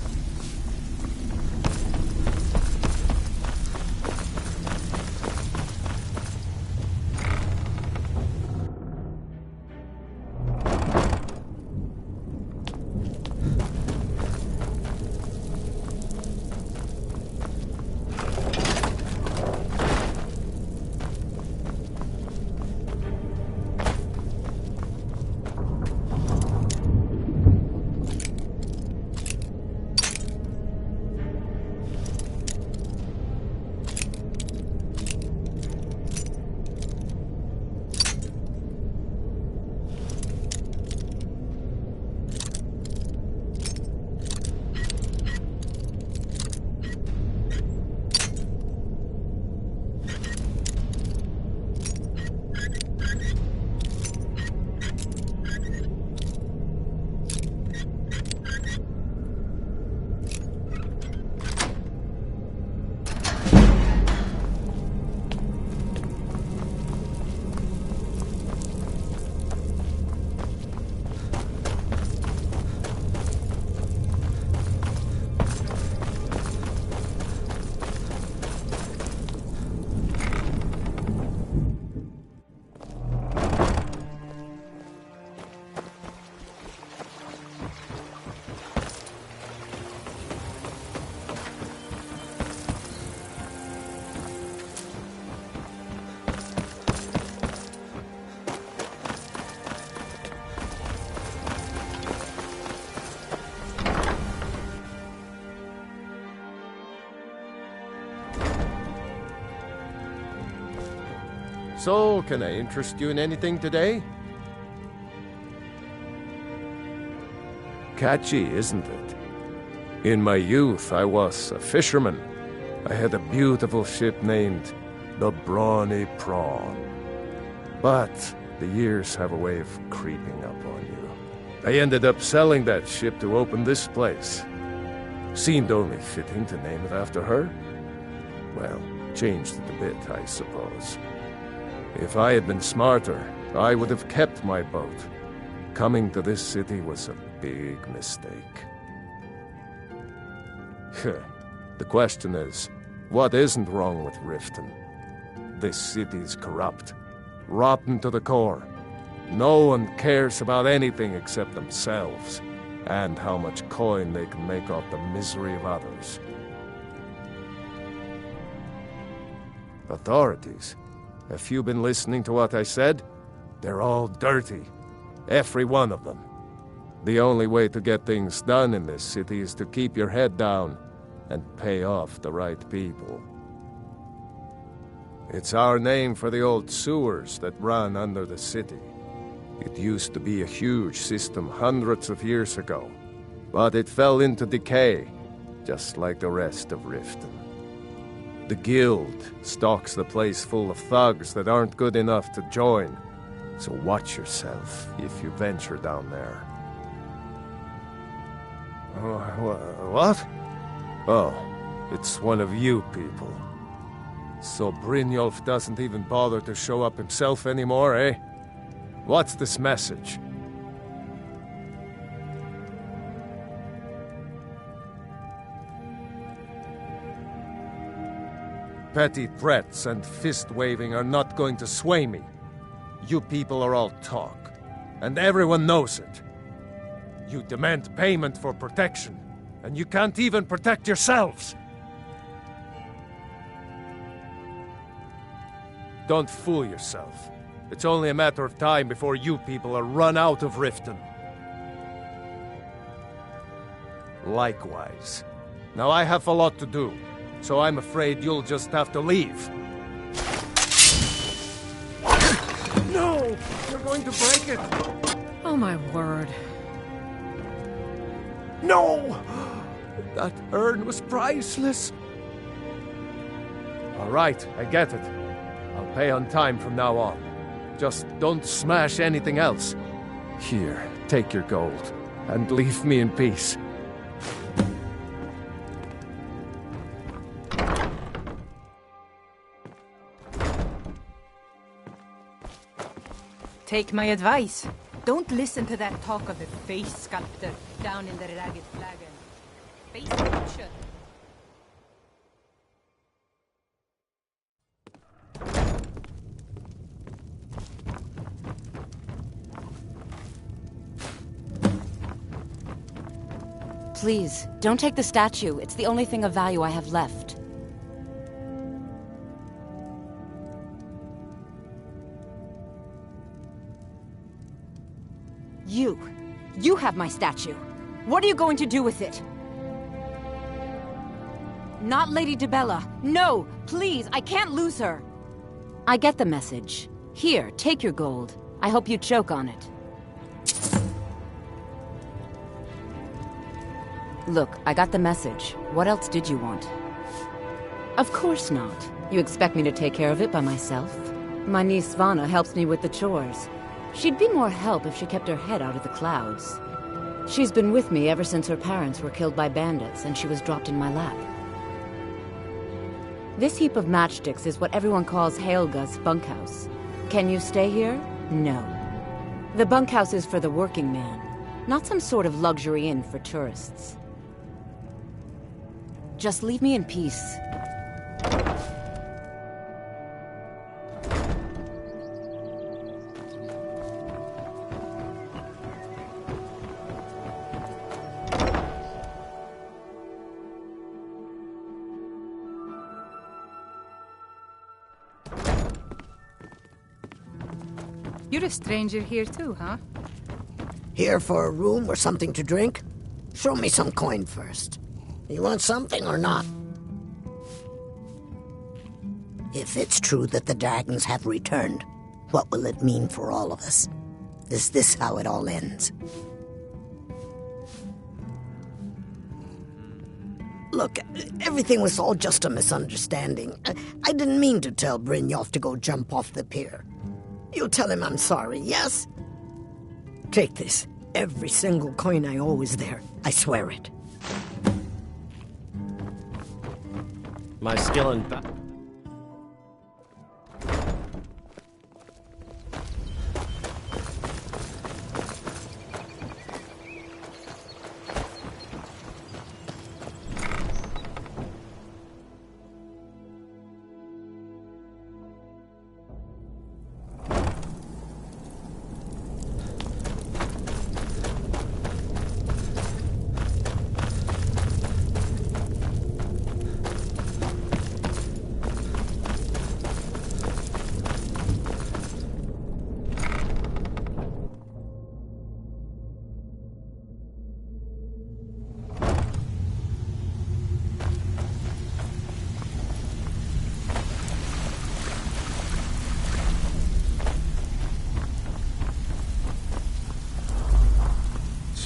[SPEAKER 18] So, can I interest you in anything today? Catchy, isn't it? In my youth, I was a fisherman. I had a beautiful ship named the Brawny Prawn. But the years have a way of creeping up on you. I ended up selling that ship to open this place. Seemed only fitting to name it after her. Well, changed it a bit, I suppose. If I had been smarter, I would have kept my boat. Coming to this city was a big mistake. The question is, what isn't wrong with Riften? This city's corrupt, rotten to the core. No one cares about anything except themselves, and how much coin they can make off the misery of others. Authorities? Have you been listening to what I said? They're all dirty. Every one of them. The only way to get things done in this city is to keep your head down and pay off the right people. It's our name for the old sewers that run under the city. It used to be a huge system hundreds of years ago, but it fell into decay, just like the rest of Riften. The Guild stocks the place full of thugs that aren't good enough to join, so watch yourself if you venture down there. What? Oh, it's one of you people. So Brynjolf doesn't even bother to show up himself anymore, eh? What's this message? Petty threats and fist-waving are not going to sway me. You people are all talk, and everyone knows it. You demand payment for protection, and you can't even protect yourselves. Don't fool yourself. It's only a matter of time before you people are run out of Riften. Likewise. Now I have a lot to do, so I'm afraid you'll just have to leave. No! You're going to break it!
[SPEAKER 14] Oh my word.
[SPEAKER 18] No! That urn was priceless. All right, I get it. I'll pay on time from now on. Just don't smash anything else. Here, take your gold, and leave me in peace.
[SPEAKER 14] Take my advice. Don't listen to that talk of the face sculptor down in the Ragged Flagon. Face sculpture.
[SPEAKER 17] Please, don't take the statue. It's the only thing of value I have left. You have my statue. What are you going to do with it? Not Lady Dibella. No, please, I can't lose her. I get the message. Here, take your gold. I hope you choke on it. Look, I got the message. What else did you want? Of course not. You expect me to take care of it by myself? My niece Svana helps me with the chores. She'd be more help if she kept her head out of the clouds. She's been with me ever since her parents were killed by bandits and she was dropped in my lap. This heap of matchsticks is what everyone calls Helga's bunkhouse. Can you stay here? No. The bunkhouse is for the working man, not some sort of luxury inn for tourists. Just leave me in peace.
[SPEAKER 14] You're a stranger here too, huh?
[SPEAKER 19] Here for a room or something to drink? Show me some coin first. You want something or not? If it's true that the dragons have returned, what will it mean for all of us? Is this how it all ends? Look, everything was all just a misunderstanding. I didn't mean to tell Brynjolf to go jump off the pier. You'll tell him I'm sorry, yes? Take this. Every single coin I owe is there. I swear it.
[SPEAKER 11] My skill in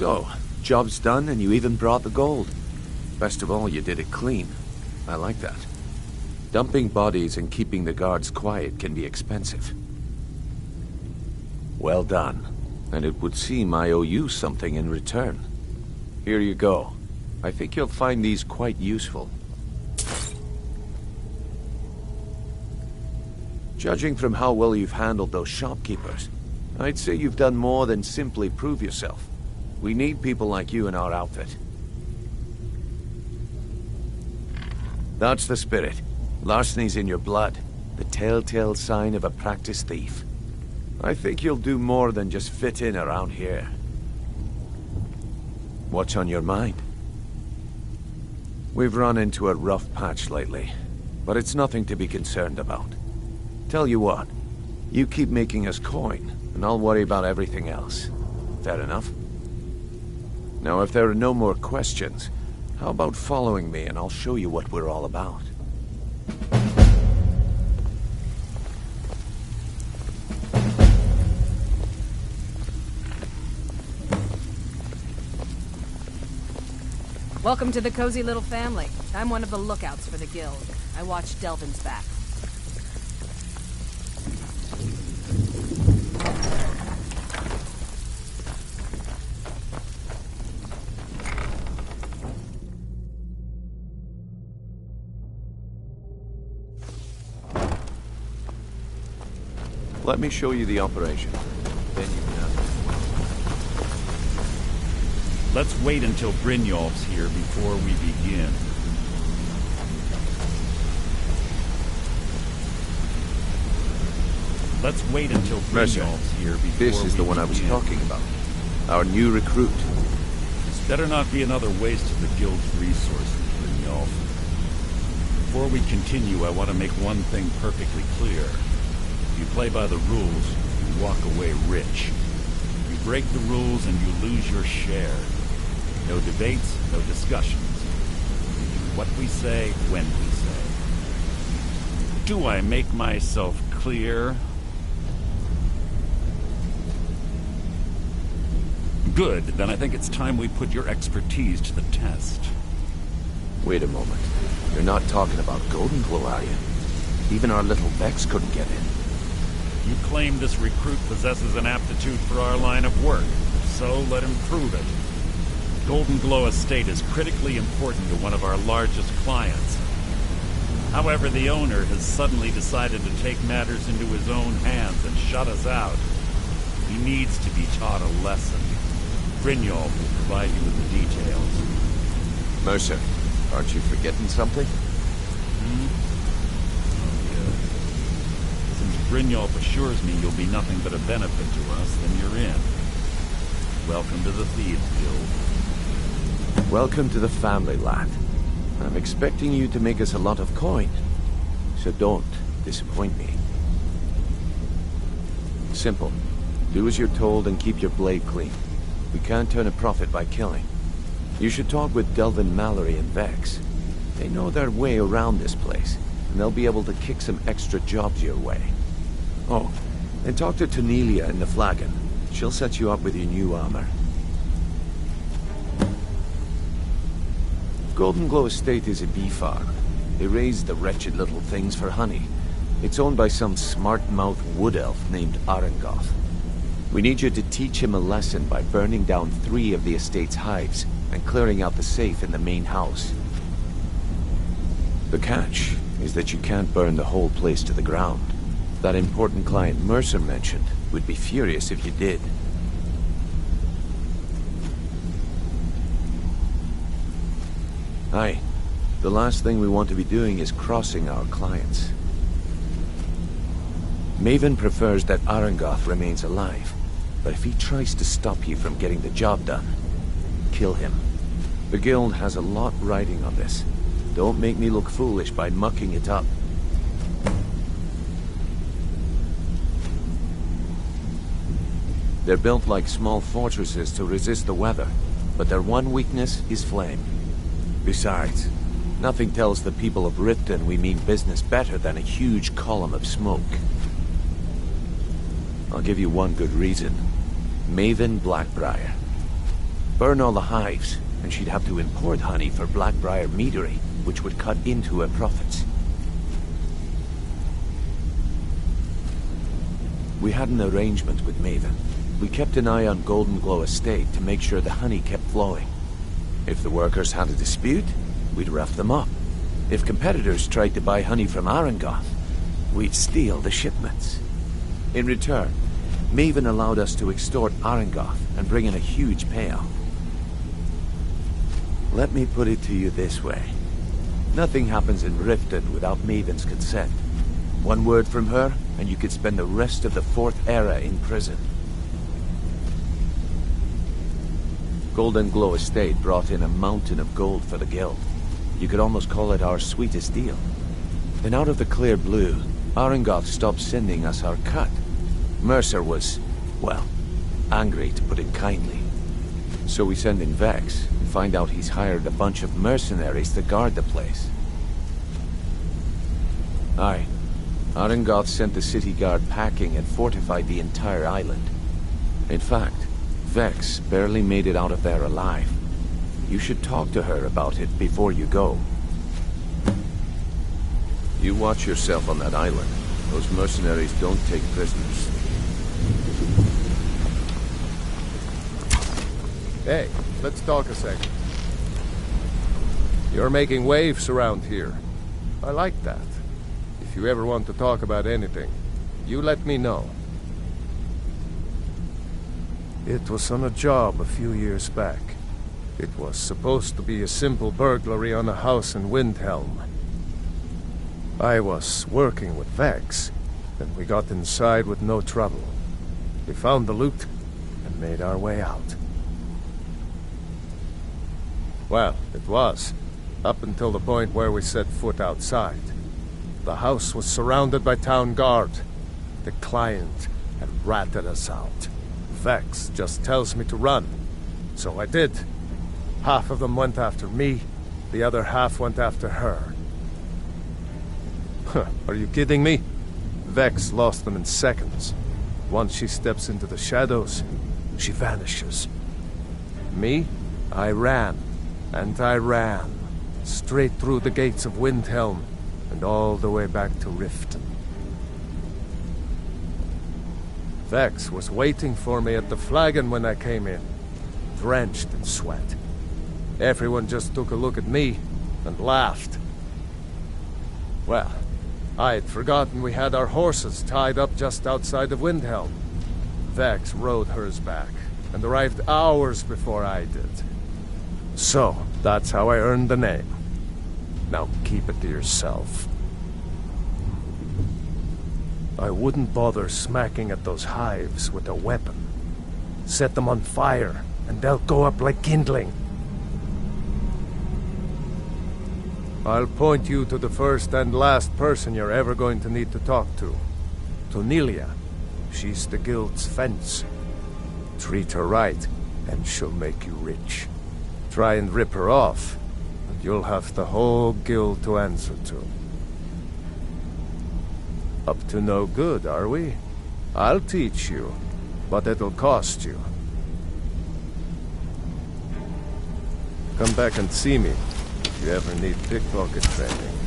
[SPEAKER 15] So, job's done and you even brought the gold. Best of all, you did it clean. I like that. Dumping bodies and keeping the guards quiet can be expensive. Well done. And it would seem I owe you something in return. Here you go. I think you'll find these quite useful. Judging from how well you've handled those shopkeepers, I'd say you've done more than simply prove yourself. We need people like you in our outfit. That's the spirit. Larceny's in your blood. The telltale sign of a practiced thief. I think you'll do more than just fit in around here. What's on your mind? We've run into a rough patch lately, but it's nothing to be concerned about. Tell you what, You keep making us coin, and I'll worry about everything else. Fair enough? Now, if there are no more questions, how about following me and I'll show you what we're all about?
[SPEAKER 10] Welcome to the cozy little family. I'm one of the lookouts for the guild. I watch Delvin's back.
[SPEAKER 15] Let me show you the operation. Then you can have it.
[SPEAKER 20] Let's wait until Brynjolf's here before we begin. Let's wait until Brynjolf's here before
[SPEAKER 15] This is the one I was talking about. Our new recruit.
[SPEAKER 20] This better not be another waste of the guild's resources, Brynjolf. Before we continue, I want to make one thing perfectly clear. If you play by the rules, you walk away rich. You break the rules and you lose your share. No debates, no discussions. We do what we say, when we say. Do I make myself clear? Good, then I think it's time we put your expertise to the test.
[SPEAKER 15] Wait a moment. You're not talking about Goldenglow, are you? Even our little Vex couldn't get in.
[SPEAKER 20] You claim this recruit possesses an aptitude for our line of work, so let him prove it. Goldenglow Estate is critically important to one of our largest clients. However, the owner has suddenly decided to take matters into his own hands and shut us out. He needs to be taught a lesson. Brynjolf will provide you with the details.
[SPEAKER 15] Mercer, aren't you forgetting something?
[SPEAKER 20] Since Brynjolf assures me you'll be nothing but a benefit to us, then you're in. Welcome to the Thieves Guild.
[SPEAKER 15] Welcome to the family, lad. I'm expecting you to make us a lot of coin. So don't disappoint me. Simple. Do as you're told and keep your blade clean. We can't turn a profit by killing. You should talk with Delvin Mallory and Vex. They know their way around this place, and they'll be able to kick some extra jobs your way. Oh, and talk to Tonelia in the Flagon. She'll set you up with your new armor. Goldenglow Estate is a bee farm. They raise the wretched little things for honey. It's owned by some smart-mouthed wood elf named Arengoth. We need you to teach him a lesson by burning down 3 of the estate's hives and clearing out the safe in the main house. The catch is that you can't burn the whole place to the ground. That important client Mercer mentioned would be furious if you did. Aye. The last thing we want to be doing is crossing our clients. Maven prefers that Arengoth remains alive, but if he tries to stop you from getting the job done, kill him. The guild has a lot riding on this. Don't make me look foolish by mucking it up. They're built like small fortresses to resist the weather, but their one weakness is flame. Besides, nothing tells the people of Riften we mean business better than a huge column of smoke. I'll give you one good reason. Maven Blackbriar. Burn all the hives, and she'd have to import honey for Blackbriar meadery, which would cut into her profits. We had an arrangement with Maven. We kept an eye on Goldenglow Estate to make sure the honey kept flowing. If the workers had a dispute, we'd rough them up. If competitors tried to buy honey from Arengoth, we'd steal the shipments. In return, Maven allowed us to extort Arengoth and bring in a huge payout. Let me put it to you this way. Nothing happens in Riften without Maven's consent. One word from her, and you could spend the rest of the 4th Era in prison. Goldenglow Estate brought in a mountain of gold for the guild. You could almost call it our sweetest deal. And out of the clear blue, Arengoth stopped sending us our cut. Mercer was, well, angry to put it kindly. So we send in Vex, and find out he's hired a bunch of mercenaries to guard the place. Aye. Arengoth sent the city guard packing and fortified the entire island. In fact, Vex barely made it out of there alive. You should talk to her about it before you go.
[SPEAKER 5] You watch yourself on that island. Those mercenaries don't take prisoners.
[SPEAKER 18] Hey, let's talk a second. You're making waves around here. I like that. If you ever want to talk about anything, you let me know. It was on a job a few years back. It was supposed to be a simple burglary on a house in Windhelm. I was working with Vex, and we got inside with no trouble. We found the loot and made our way out. Well, it was, up until the point where we set foot outside. The house was surrounded by town guard. The client had ratted us out. Vex just tells me to run, so I did. Half of them went after me, the other half went after her. Are you kidding me? Vex lost them in seconds. Once she steps into the shadows, she vanishes. Me? I ran, and I ran, straight through the gates of Windhelm, and all the way back to Riften. Vex was waiting for me at the flagon when I came in, drenched in sweat. Everyone just took a look at me and laughed. Well, I had forgotten we had our horses tied up just outside of Windhelm. Vex rode hers back and arrived hours before I did. So, that's how I earned the name. Now keep it to yourself. I wouldn't bother smacking at those hives with a weapon. Set them on fire, and they'll go up like kindling. I'll point you to the first and last person you're ever going to need to talk to. Tonelia. She's the guild's fence. Treat her right, and she'll make you rich. Try and rip her off, and you'll have the whole guild to answer to. Up to no good, are we? I'll teach you, but it'll cost you. Come back and see me if you ever need pickpocket training.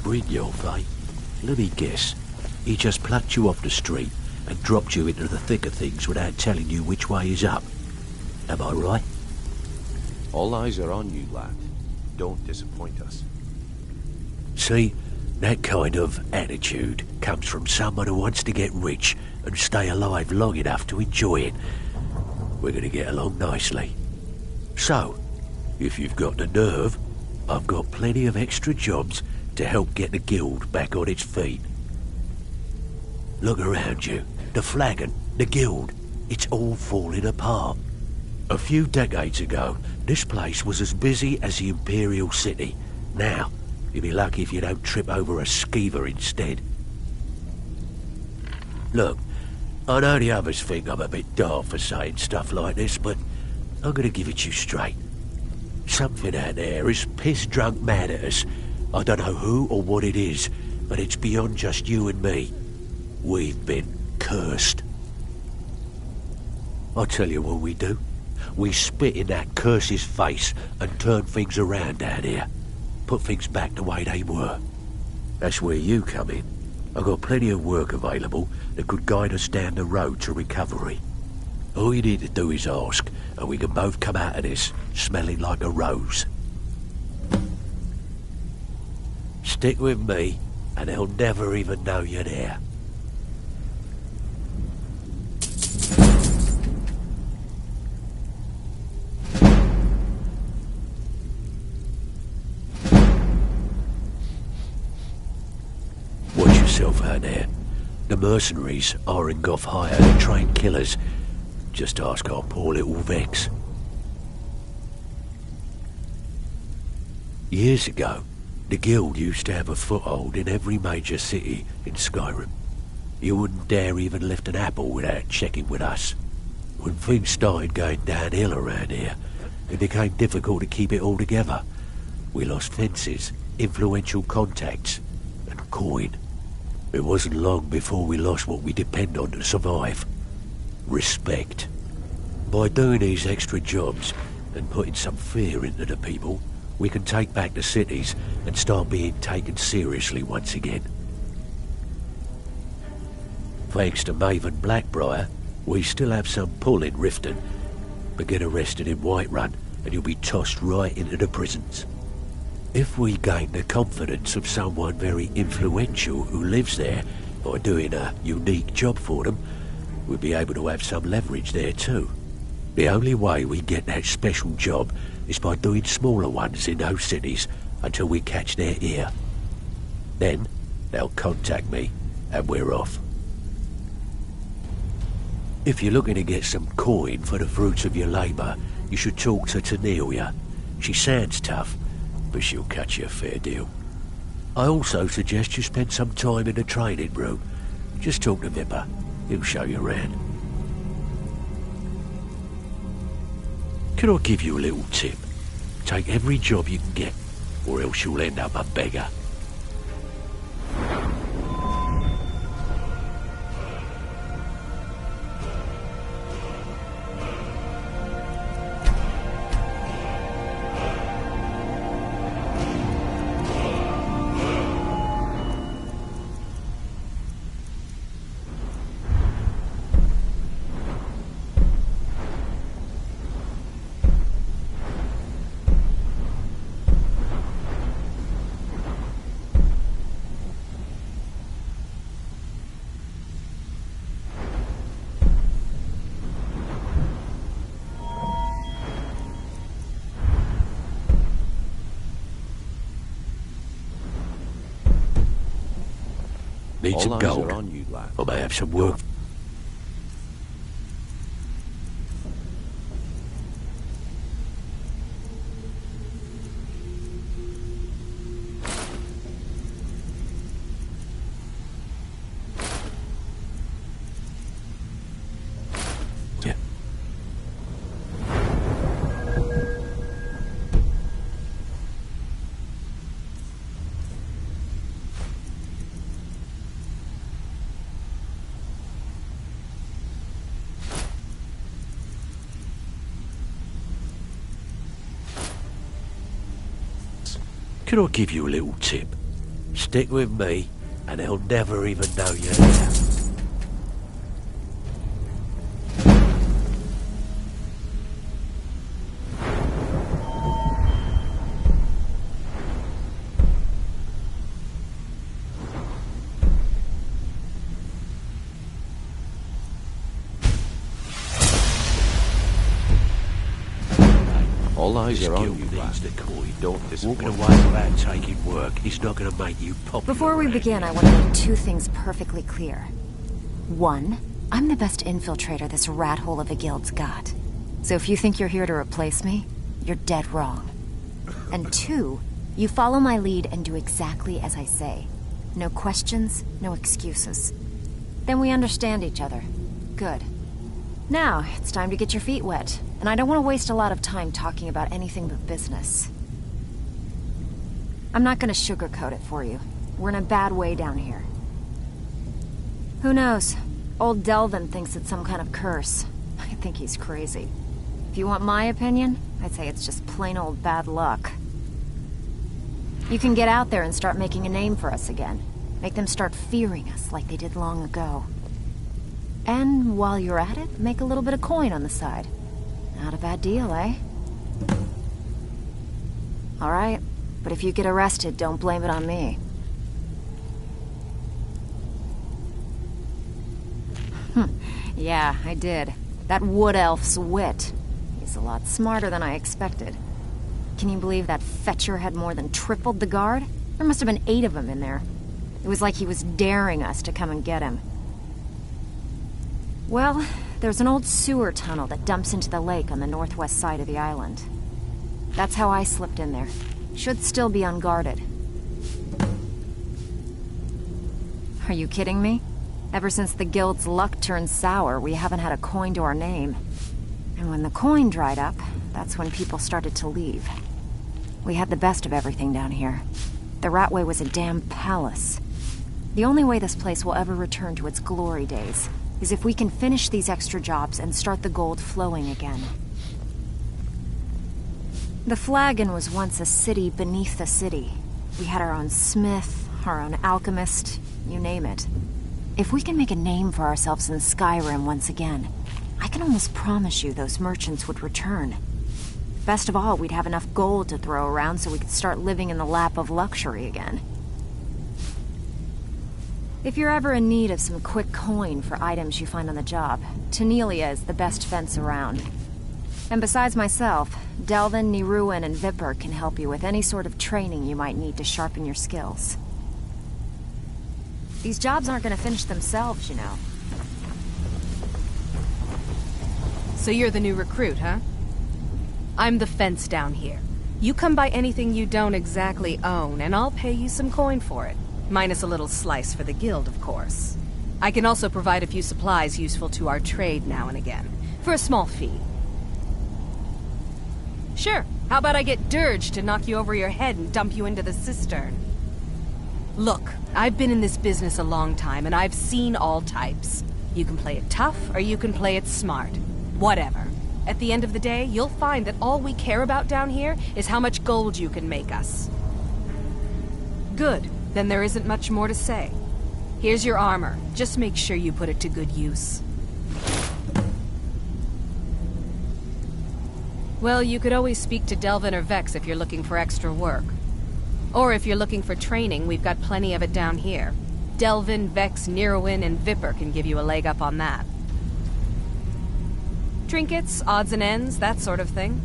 [SPEAKER 5] Brynjolf, eh? Let me guess. He just plucked you off the street and dropped you into the thick of things without telling you which way is up. Am I right?
[SPEAKER 15] All eyes are on you, lad. Don't disappoint us.
[SPEAKER 5] See, that kind of attitude comes from someone who wants to get rich and stay alive long enough to enjoy it. We're going to get along nicely. So, if you've got the nerve, I've got plenty of extra jobs to help get the guild back on its feet. Look around you. The flagon, the guild, it's all falling apart. A few decades ago, this place was as busy as the Imperial City. Now, you'll be lucky if you don't trip over a skeever instead. Look, I know the others think I'm a bit daft for saying stuff like this, but I'm gonna give it you straight. Something out there is piss-drunk mad at us. I don't know who or what it is, but it's beyond just you and me. We've been cursed. I'll tell you what we do. We spit in that curse's face and turn things around down here. Put things back the way they were. That's where you come in. I've got plenty of work available that could guide us down the road to recovery. All you need to do is ask, and we can both come out of this smelling like a rose. Stick with me, and they'll never even know you're there. Watch yourself out there. The mercenaries are in Goth hire to train killers. Just ask our poor little Vex. Years ago, the guild used to have a foothold in every major city in Skyrim. You wouldn't dare even lift an apple without checking with us. When things started going downhill around here, it became difficult to keep it all together. We lost fences, influential contacts, and coin. It wasn't long before we lost what we depend on to survive. Respect. By doing these extra jobs and putting some fear into the people, we can take back the cities and start being taken seriously once again. Thanks to Maven Blackbriar, we still have some pull in Riften, but get arrested in Whiterun and you'll be tossed right into the prisons. If we gain the confidence of someone very influential who lives there by doing a unique job for them, we'll be able to have some leverage there too. The only way we get that special job is by doing smaller ones in those cities until we catch their ear. Then they'll contact me and we're off. If you're looking to get some coin for the fruits of your labour, you should talk to Tanelia. She sounds tough, but she'll cut you a fair deal. I also suggest you spend some time in the training room. Just talk to Vipper. He'll show you around. Can I give you a little tip? Take every job you can get, or else you'll end up a beggar. Need some gold. I may have some work. Yeah. Can I give you a little tip? Stick with me, and they'll never even know you're there.
[SPEAKER 15] All eyes are on you,
[SPEAKER 5] needs the coin.
[SPEAKER 15] Don't disappoint.
[SPEAKER 5] Walking away without taking work is not going to make you popular.
[SPEAKER 1] Before we begin, I want to make two things perfectly clear. One, I'm the best infiltrator this rat hole of a guild's got. So if you think you're here to replace me, you're dead wrong. And two, you follow my lead and do exactly as I say. No questions, no excuses. Then we understand each other. Good. Now, it's time to get your feet wet. And I don't want to waste a lot of time talking about anything but business. I'm not gonna sugarcoat it for you. We're in a bad way down here. Who knows? Old Delvin thinks it's some kind of curse. I think he's crazy. If you want my opinion, I'd say it's just plain old bad luck. You can get out there and start making a name for us again. Make them start fearing us like they did long ago. And while you're at it, make a little bit of coin on the side. Not a bad deal, eh? Alright, but if you get arrested, don't blame it on me. Yeah, I did. That wood elf's wit. He's a lot smarter than I expected. Can you believe that fetcher had more than tripled the guard? There must have been 8 of them in there. It was like he was daring us to come and get him. Well, there's an old sewer tunnel that dumps into the lake on the northwest side of the island. That's how I slipped in there. Should still be unguarded. Are you kidding me? Ever since the guild's luck turned sour, we haven't had a coin to our name. And when the coin dried up, that's when people started to leave. We had the best of everything down here. The Ratway was a damn palace. The only way this place will ever return to its glory days is if we can finish these extra jobs and start the gold flowing again. The Flagon was once a city beneath a city. We had our own smith, our own alchemist, you name it. If we can make a name for ourselves in Skyrim once again, I can almost promise you those merchants would return. Best of all, we'd have enough gold to throw around so we could start living in the lap of luxury again. If you're ever in need of some quick coin for items you find on the job, Tanelia is the best fence around. And besides myself, Delvin, Niruin, and Vipper can help you with any sort of training you might need to sharpen your skills. These jobs aren't gonna finish themselves, you know.
[SPEAKER 10] So you're the new recruit, huh? I'm the fence down here. You come by anything you don't exactly own, and I'll pay you some coin for it. Minus a little slice for the guild, of course. I can also provide a few supplies useful to our trade now and again, for a small fee. Sure, how about I get Dirge to knock you over your head and dump you into the cistern? Look, I've been in this business a long time, and I've seen all types. You can play it tough, or you can play it smart. Whatever. At the end of the day, you'll find that all we care about down here is how much gold you can make us. Good. Then there isn't much more to say. Here's your armor. Just make sure you put it to good use. Well, you could always speak to Delvin or Vex if you're looking for extra work. Or if you're looking for training, we've got plenty of it down here. Delvin, Vex, Niruin, and Vipper can give you a leg up on that. Trinkets, odds and ends, that sort of thing.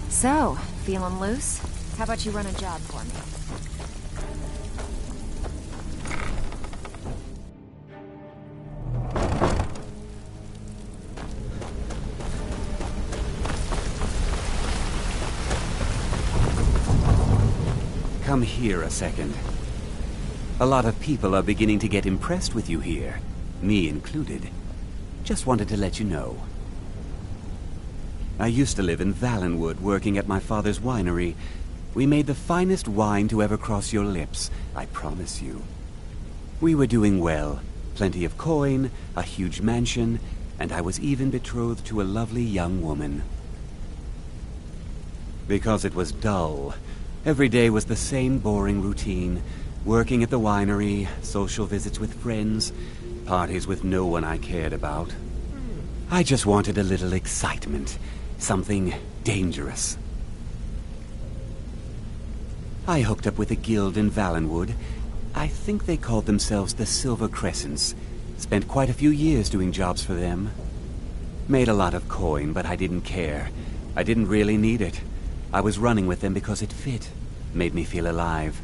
[SPEAKER 1] So, feeling loose? How about you run a job for me?
[SPEAKER 7] Come here a second. A lot of people are beginning to get impressed with you here, me included. Just wanted to let you know. I used to live in Valenwood, working at my father's winery. We made the finest wine to ever cross your lips, I promise you. We were doing well. Plenty of coin, a huge mansion, and I was even betrothed to a lovely young woman. Because it was dull. Every day was the same boring routine. Working at the winery, social visits with friends, parties with no one I cared about. I just wanted a little excitement. Something dangerous. I hooked up with a guild in Valenwood. I think they called themselves the Silver Crescents. Spent quite a few years doing jobs for them. Made a lot of coin, but I didn't care. I didn't really need it. I was running with them because it fit. Made me feel alive.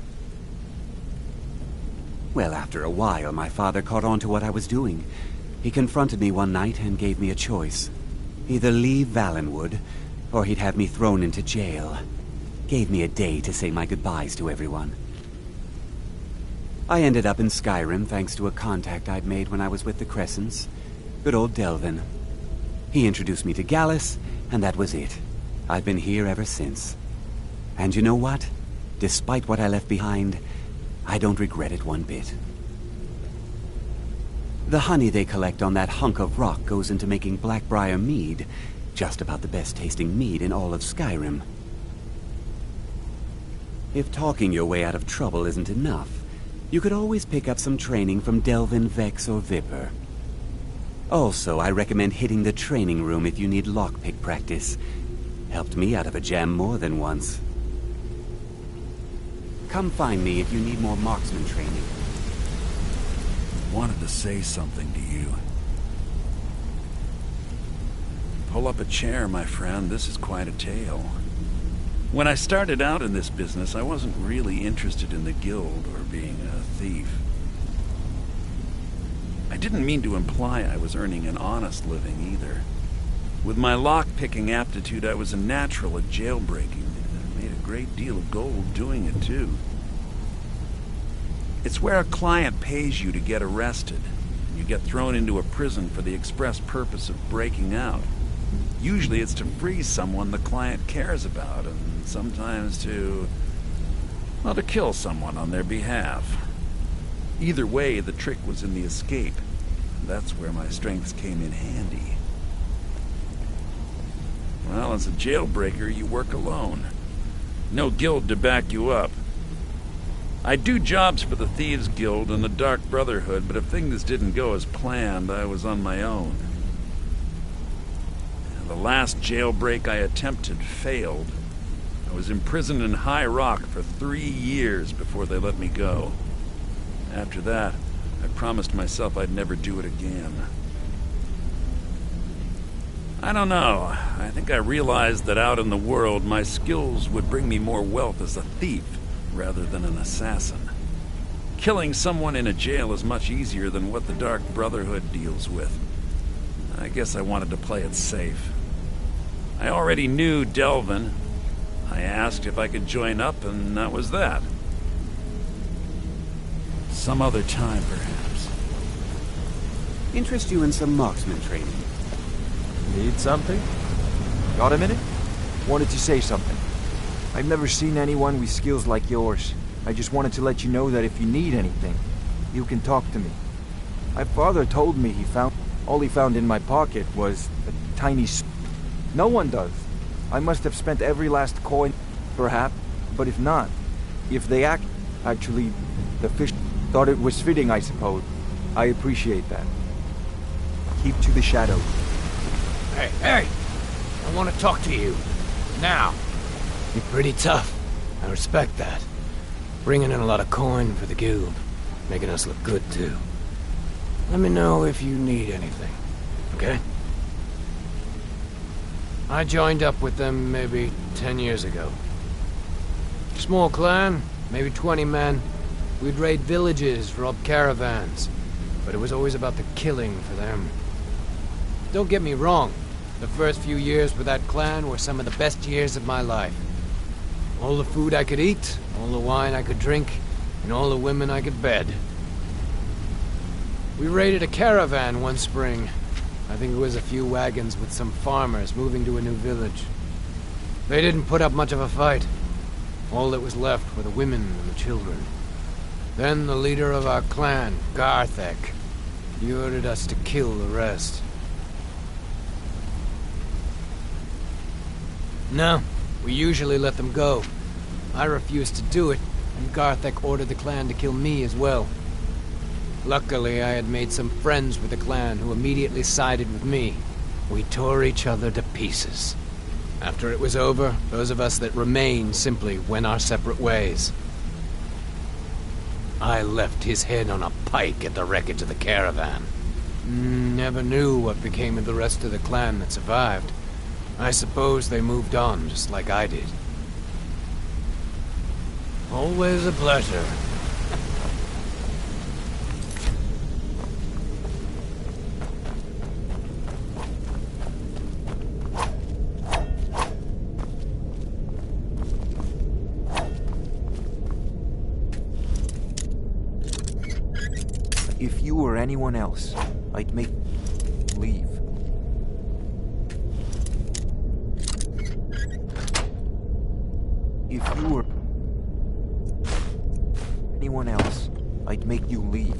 [SPEAKER 7] Well, after a while, my father caught on to what I was doing. He confronted me one night and gave me a choice. Either leave Valenwood, or he'd have me thrown into jail. Gave me a day to say my goodbyes to everyone. I ended up in Skyrim thanks to a contact I'd made when I was with the Crescents. Good old Delvin. He introduced me to Gallus, and that was it. I've been here ever since. And you know what? Despite what I left behind, I don't regret it one bit. The honey they collect on that hunk of rock goes into making Blackbriar mead, just about the best tasting mead in all of Skyrim. If talking your way out of trouble isn't enough, you could always pick up some training from Delvin, Vex, or Viper. Also, I recommend hitting the training room if you need lockpick practice. Helped me out of a jam more than once. Come find me if you need more marksman training.
[SPEAKER 20] Wanted to say something to you. Pull up a chair, my friend. This is quite a tale. When I started out in this business, I wasn't really interested in the guild or being a thief. I didn't mean to imply I was earning an honest living either. With my lock-picking aptitude, I was a natural at jailbreaking. I made a great deal of gold doing it, too. It's where a client pays you to get arrested, and you get thrown into a prison for the express purpose of breaking out. Usually it's to free someone the client cares about, and sometimes to kill someone on their behalf. Either way, the trick was in the escape. That's where my strengths came in handy. Well, as a jailbreaker, you work alone. No guild to back you up. I do jobs for the Thieves Guild and the Dark Brotherhood, but if things didn't go as planned, I was on my own. The last jailbreak I attempted failed. I was imprisoned in High Rock for 3 years before they let me go. After that, I promised myself I'd never do it again. I don't know. I think I realized that out in the world, my skills would bring me more wealth as a thief rather than an assassin. Killing someone in a jail is much easier than what the Dark Brotherhood deals with. I guess I wanted to play it safe. I already knew Delvin. I asked if I could join up, and that was that. Some other time, perhaps.
[SPEAKER 7] Interest you in some marksman training?
[SPEAKER 21] Need something? Got a minute? Wanted to say something. I've never seen anyone with skills like yours. I just wanted to let you know that if you need anything, you can talk to me. My father told me all he found in my pocket was a tiny... No one does. I must have spent every last coin, perhaps, but if not, if they actually, the fish thought it was fitting, I suppose. I appreciate that. Keep to the shadow.
[SPEAKER 11] Hey! I want to talk to you. Now. You're pretty tough. I respect that. Bringing in a lot of coin for the guild. Making us look good, too. Let me know if you need anything, okay? I joined up with them maybe 10 years ago. Small clan, maybe 20 men. We'd raid villages, rob caravans. But it was always about the killing for them. Don't get me wrong. The first few years with that clan were some of the best years of my life. All the food I could eat, all the wine I could drink, and all the women I could bed. We raided a caravan one spring. I think it was a few wagons with some farmers moving to a new village. They didn't put up much of a fight. All that was left were the women and the children. Then the leader of our clan, Garthek, he ordered us to kill the rest. No, we usually let them go. I refused to do it, and Garthek ordered the clan to kill me as well. Luckily, I had made some friends with the clan who immediately sided with me. We tore each other to pieces. After it was over, those of us that remained simply went our separate ways. I left his head on a pike at the wreckage of the caravan. Never knew what became of the rest of the clan that survived. I suppose they moved on, just like I did. Always a pleasure.
[SPEAKER 21] If you were anyone else, I'd make leave. If you were anyone else, I'd make you leave.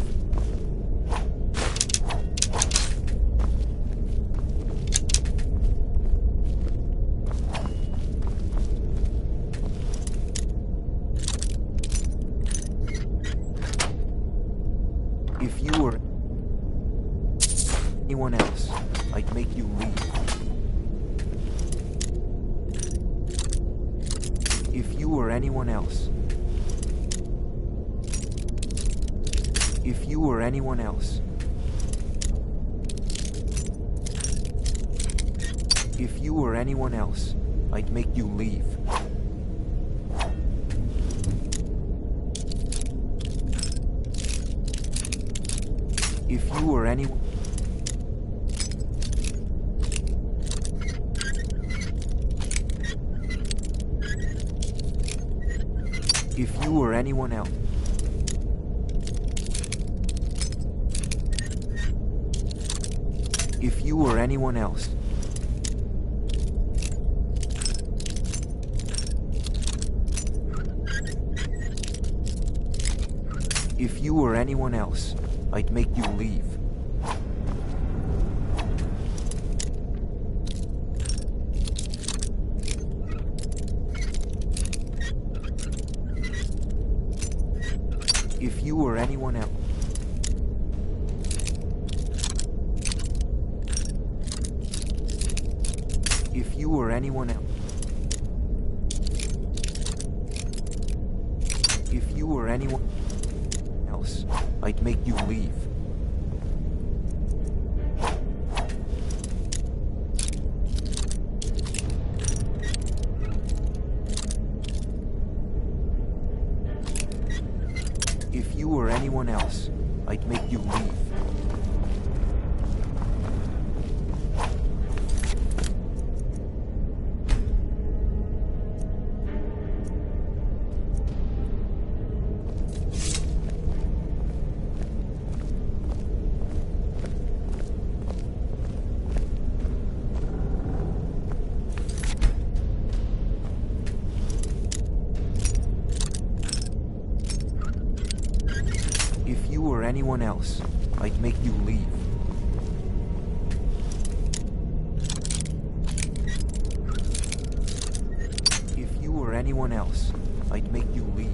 [SPEAKER 21] If you were anyone else, I'd make you leave. If you were anyone else. If you were anyone else. If you were anyone else, I'd make you leave. If you were anyone. If you were anyone else. If you were anyone else. If you were anyone else, I'd make you leave. If you were anyone else. If you were anyone else. If you were anyone else, I'd make you leave. If you were anyone else, I'd make you leave. If you were anyone else, I'd make you leave. If you were anyone else, I'd make you leave.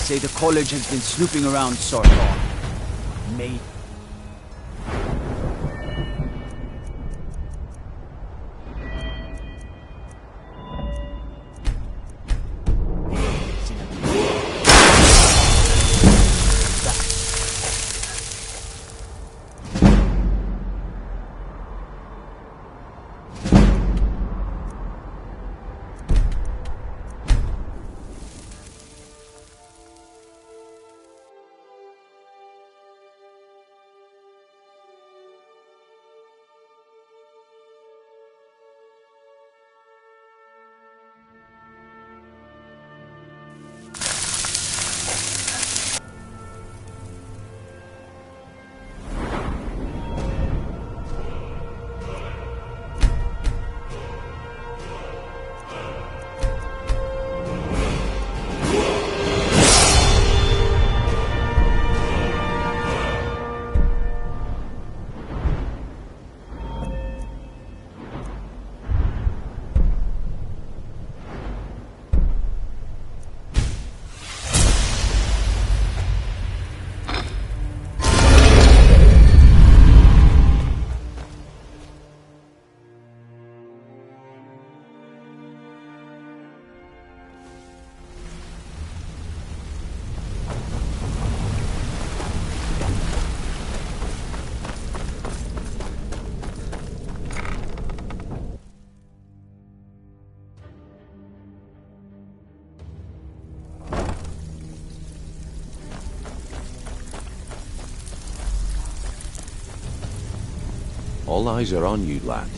[SPEAKER 13] say the college has been snooping around Sarkar. Mate.
[SPEAKER 5] All eyes are on you, lad.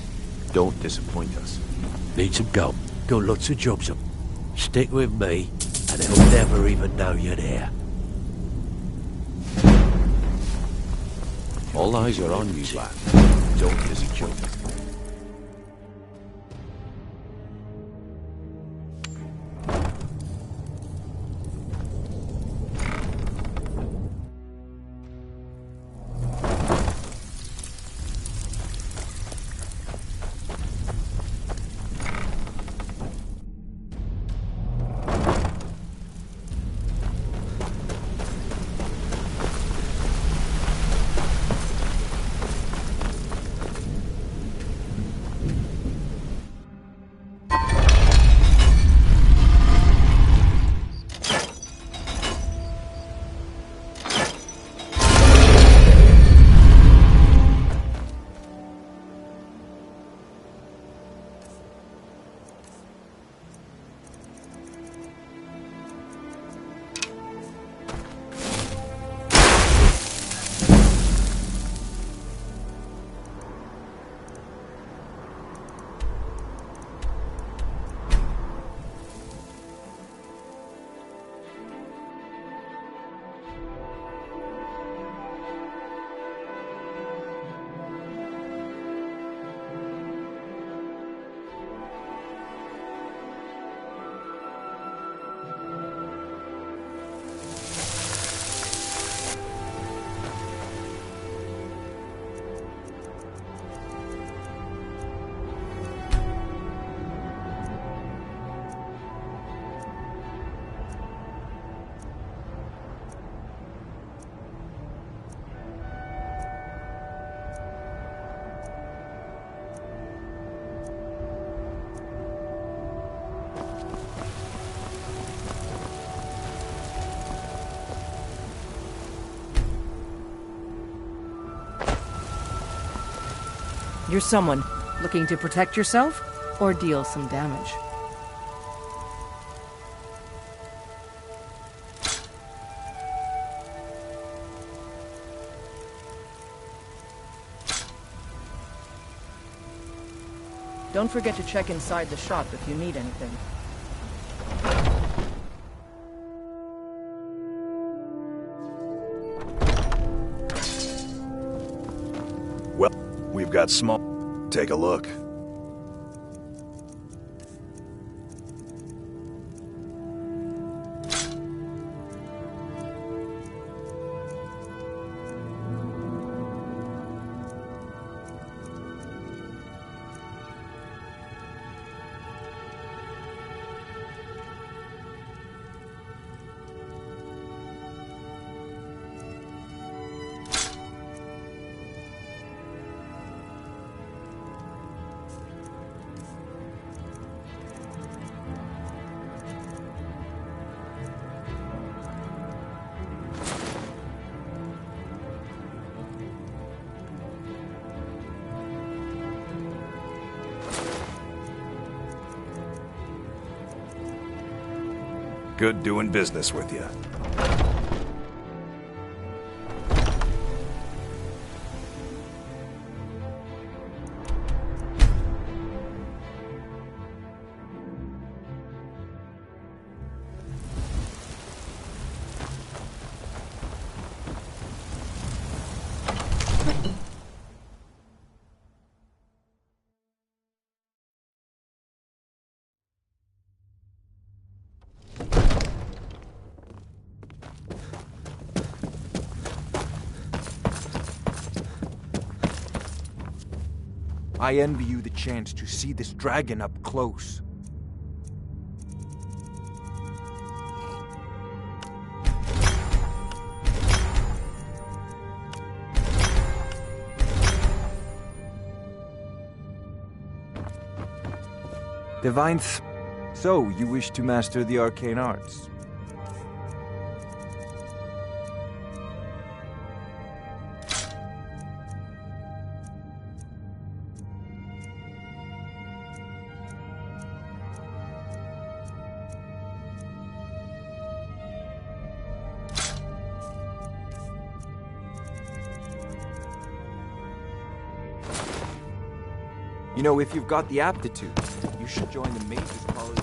[SPEAKER 5] Don't disappoint us.
[SPEAKER 3] Need some gum. Got lots of jobs up. Stick with me, and they'll never even know you're there.
[SPEAKER 5] All eyes are on you, lad. Don't disappoint us.
[SPEAKER 10] You're someone looking to protect yourself or deal some damage. Don't forget to check inside the shop if you need anything.
[SPEAKER 16] Well, we've got small... Take a look. Good doing business with you.
[SPEAKER 21] I envy you the chance to see this dragon up close. Divine So, you wish to master the arcane arts? You know, if you've got the aptitude, you should join the Mages College.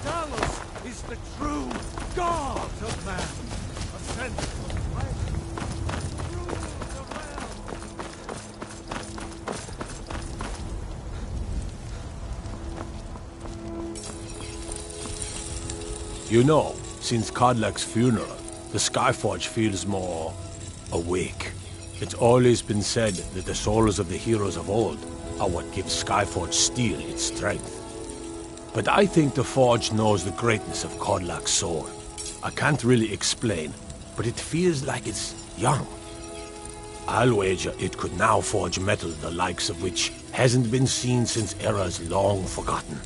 [SPEAKER 3] Talos is the true god of man. Ascended from life.
[SPEAKER 5] You know, since Kodlak's funeral, the Skyforge feels more awake. It's always been said that the souls of the heroes of old are what gives Skyforge steel its strength. But I think the Forge knows the greatness of Kodlak's soul. I can't really explain, but it feels like it's young. I'll wager it could now forge metal the likes of which hasn't been seen since eras long forgotten.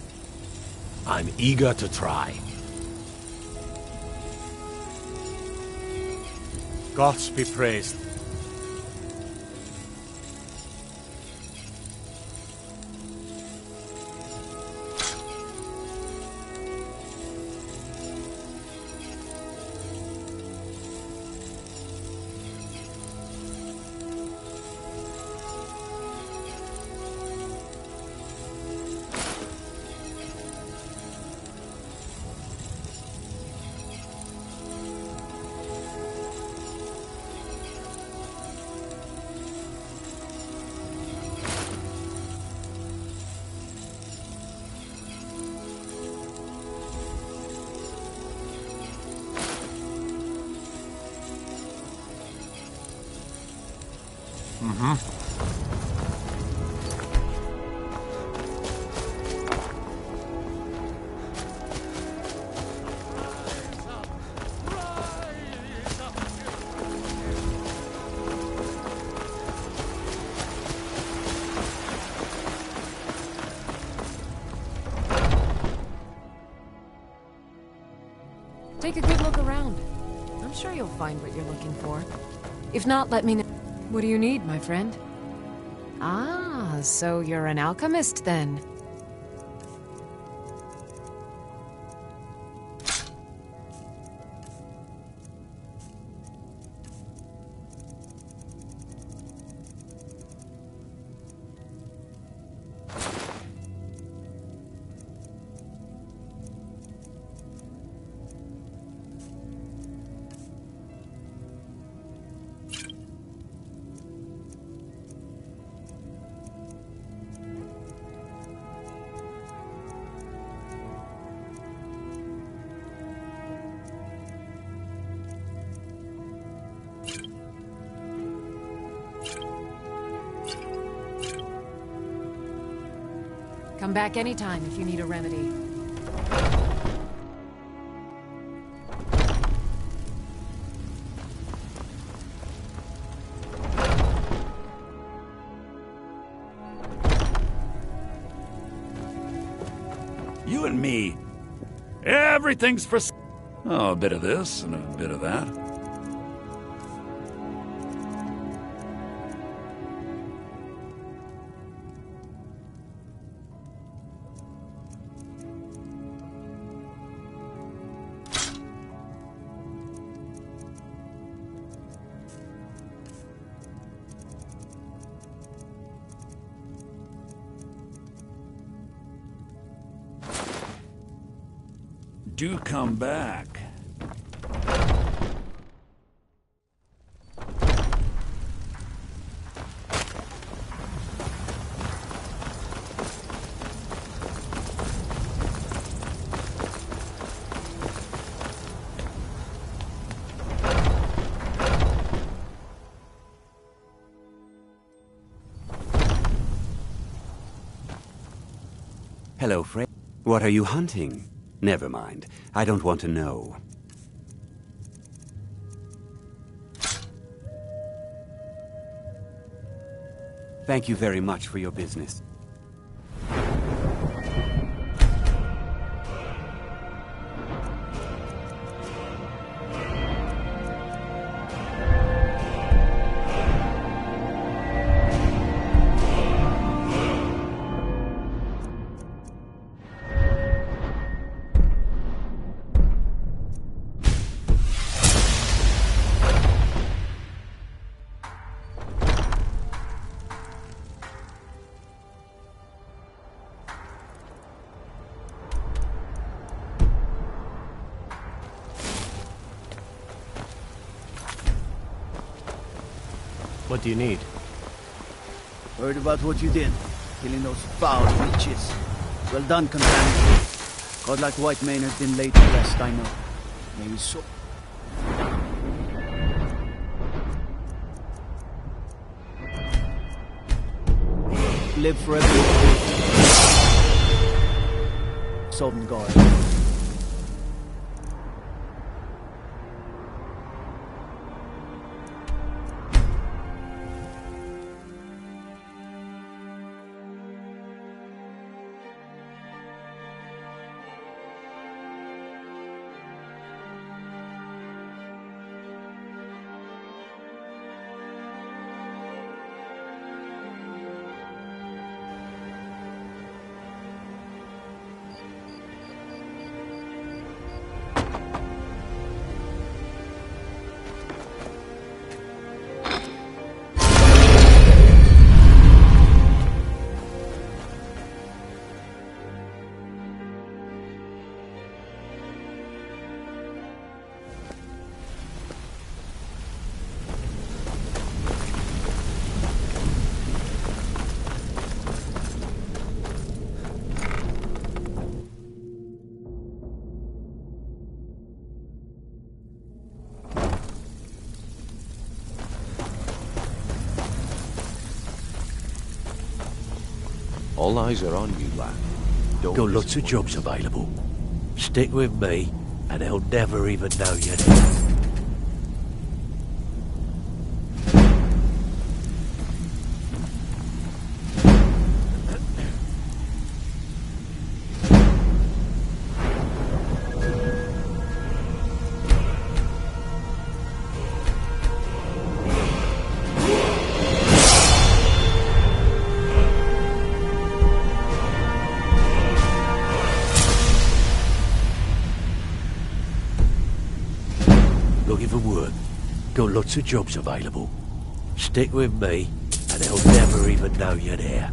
[SPEAKER 5] I'm eager to try.
[SPEAKER 3] Gods be praised.
[SPEAKER 10] Take a good look around. I'm sure you'll find what you're looking for. If not, let me know. What do you need, my friend? Ah, so you're an alchemist then. Come back anytime if you need a remedy.
[SPEAKER 20] You and me. Everything's for... Oh, a bit of this and a bit of that. Do come back.
[SPEAKER 7] Hello, Fred. What are you hunting? Never mind. I don't want to know. Thank you very much for your business.
[SPEAKER 3] What do you need?
[SPEAKER 13] Heard about what you did. Killing those foul witches. Well done, companion. Godlike White Mane has been laid to rest, I know. Maybe so. Live forever. Sovngarde.
[SPEAKER 5] All eyes are on you, lad.
[SPEAKER 3] Got lots of jobs available. Stick with me, and they'll never even know you're there. Looking for work. Got lots of jobs available. Stick with me, and they'll never even know you're there.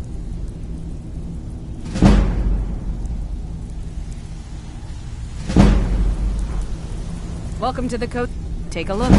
[SPEAKER 10] Welcome to the coast. Take a look.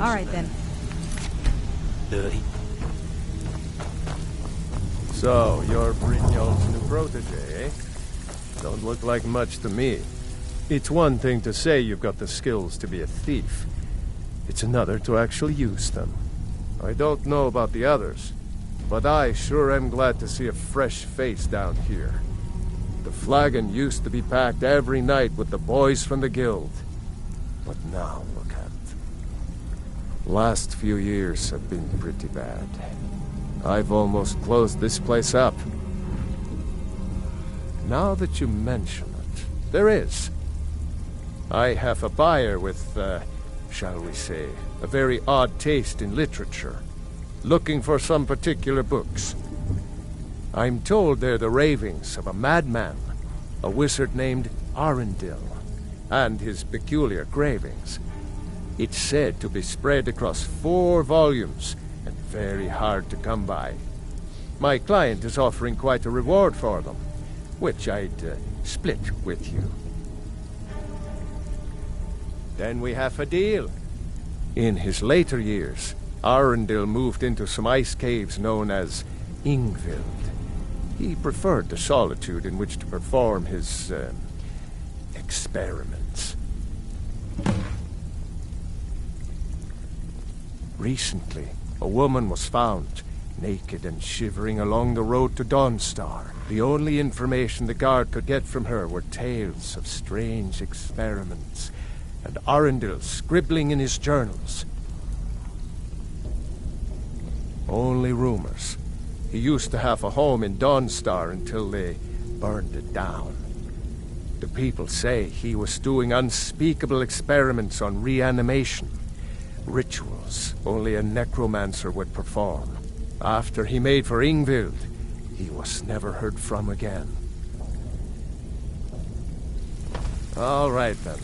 [SPEAKER 10] All right, then.
[SPEAKER 3] Dirty.
[SPEAKER 18] So, you're Brynjolf's new protege, eh? Don't look like much to me. It's one thing to say you've got the skills to be a thief. It's another to actually use them. I don't know about the others, but I sure am glad to see a fresh face down here. The flagon used to be packed every night with the boys from the guild. But now, look at it. Last few years have been pretty bad. I've almost closed this place up. Now that you mention it, there is. I have a buyer with, shall we say, a very odd taste in literature, looking for some particular books. I'm told they're the ravings of a madman, a wizard named Arundel, and his peculiar cravings. It's said to be spread across 4 volumes, and very hard to come by. My client is offering quite a reward for them, which I'd split with you. Then we have a deal. In his later years, Arundel moved into some ice caves known as Ingvild. He preferred the solitude in which to perform his, experiments. Recently, a woman was found, naked and shivering along the road to Dawnstar. The only information the guard could get from her were tales of strange experiments, and Arundel scribbling in his journals. Only rumors. He used to have a home in Dawnstar until they burned it down. The people say he was doing unspeakable experiments on reanimation. Rituals only a necromancer would perform. After he made for Ingvild, he was never heard from again. All right, then.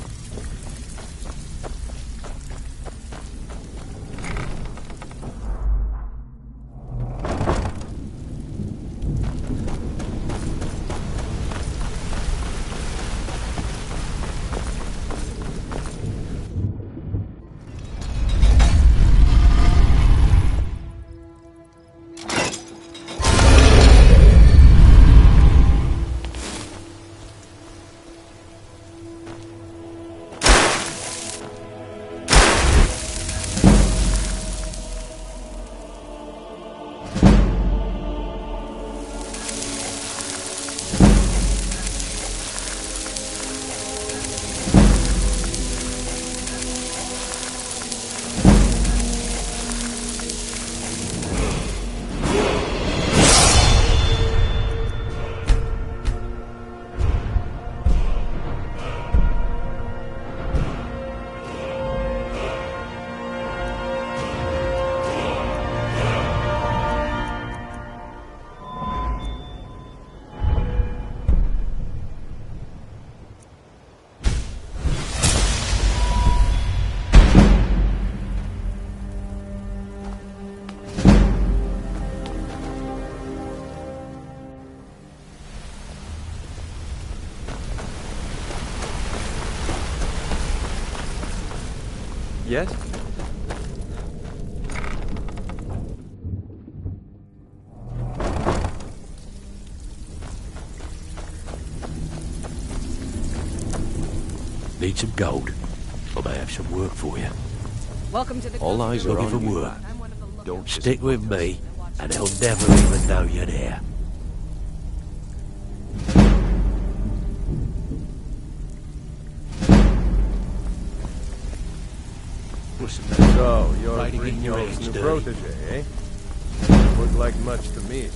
[SPEAKER 21] Yes?
[SPEAKER 3] Need some gold? I may have some work for you.
[SPEAKER 10] Welcome to the
[SPEAKER 3] All eyes are looking for work.
[SPEAKER 16] Don't
[SPEAKER 3] Stick with me, and they'll never even know you're there.
[SPEAKER 18] So, you're
[SPEAKER 3] Fighting in your
[SPEAKER 18] Brynjolf's
[SPEAKER 3] age,
[SPEAKER 18] new
[SPEAKER 3] dirty.
[SPEAKER 18] protege, eh? Looked like much to me.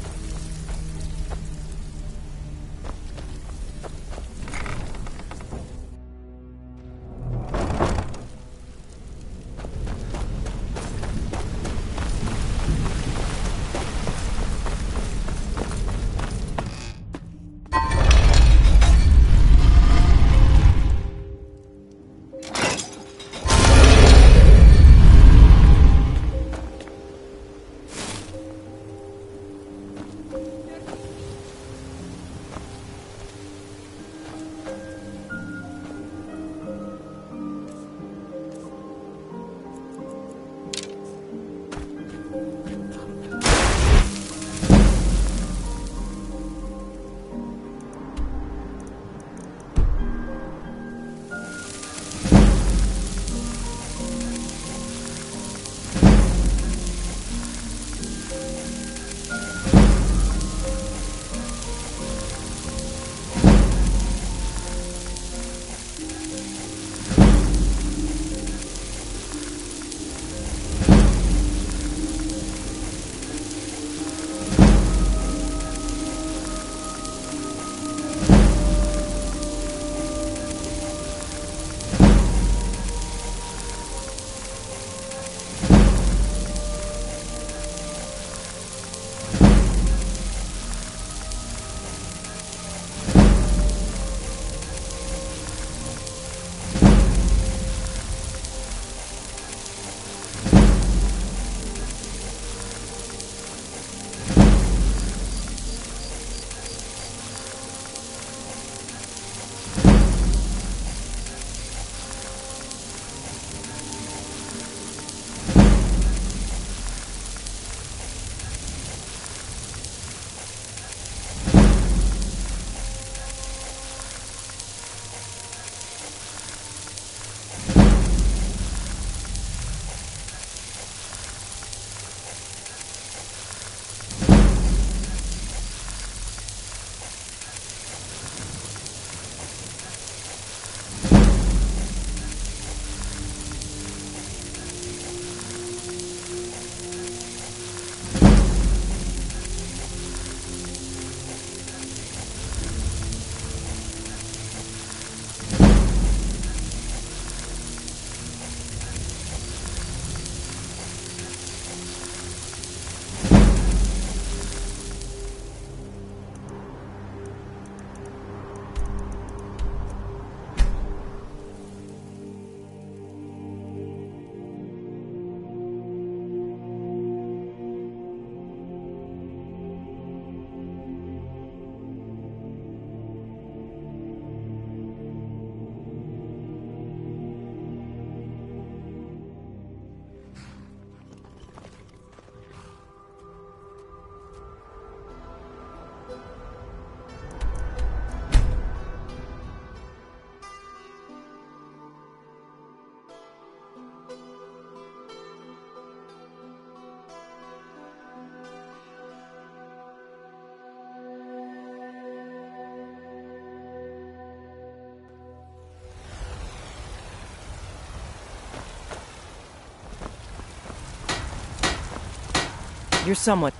[SPEAKER 4] You're somewhat...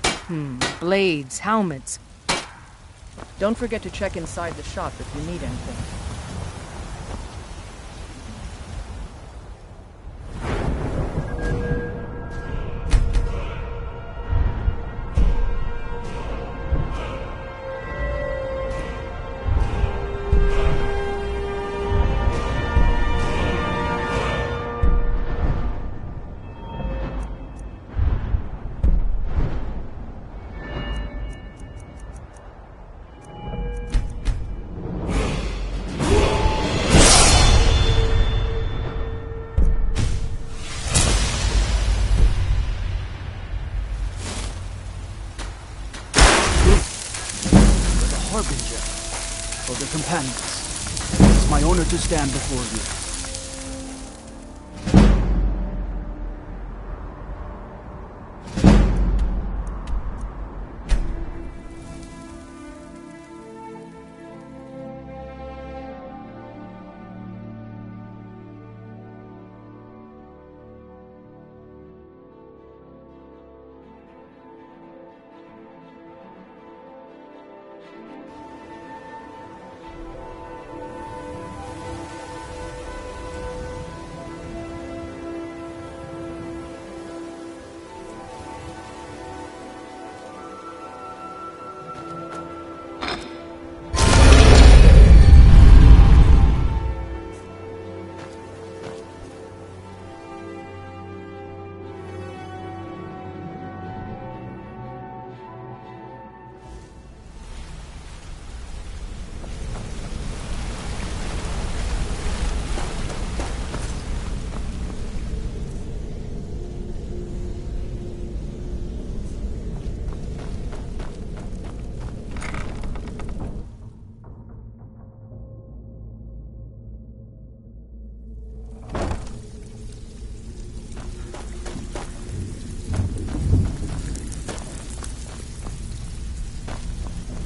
[SPEAKER 10] Blades, helmets.
[SPEAKER 4] Don't forget to check inside the shop if you need anything.
[SPEAKER 13] Harbinger of the Companions. It's my honor to stand before you.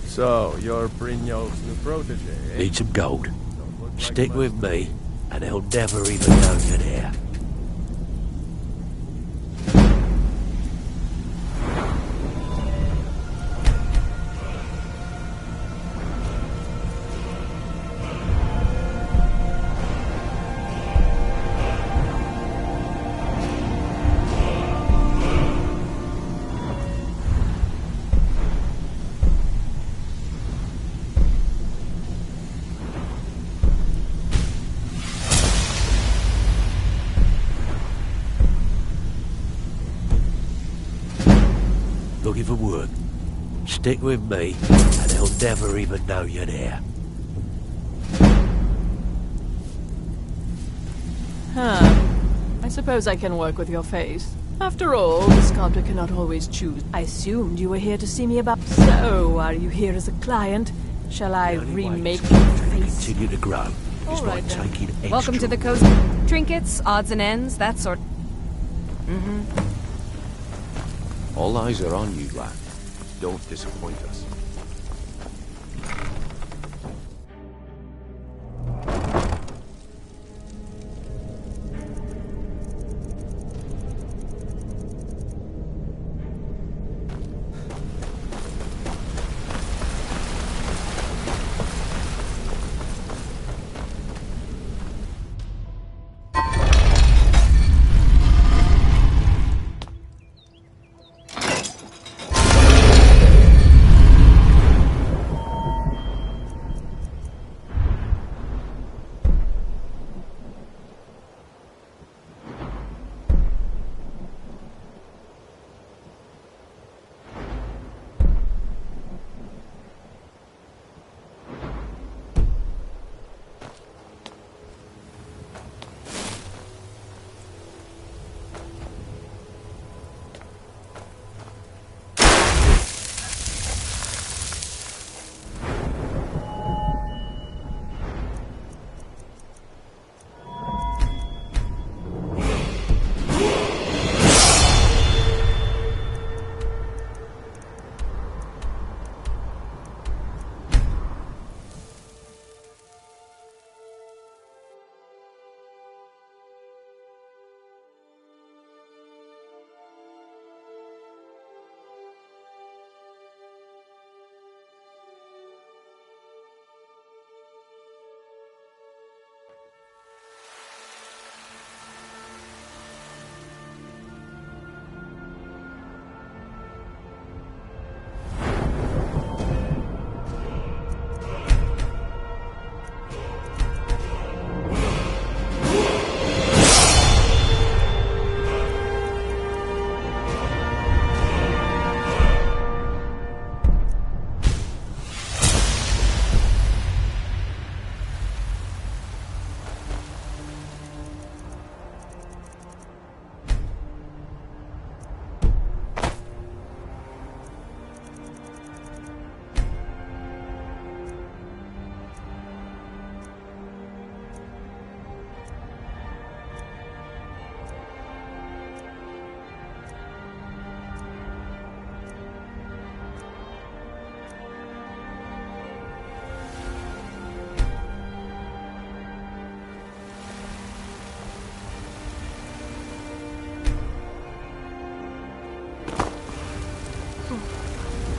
[SPEAKER 18] So, you're Brynjolf's new protege, eh?
[SPEAKER 3] Need some gold. Stick with me, and he'll never even know you're there. Looking for work. Stick with me, and he'll never even know you're there.
[SPEAKER 22] I suppose I can work with your face. After all, the sculptor cannot always choose. I assumed you were here to see me about... So, are you here as a client? Shall I remake your face?
[SPEAKER 3] Continue to grow. It's by taking extra.
[SPEAKER 10] Welcome to the cozy. Trinkets, odds and ends, that sort.
[SPEAKER 15] All eyes are on you, lad. Don't disappoint us.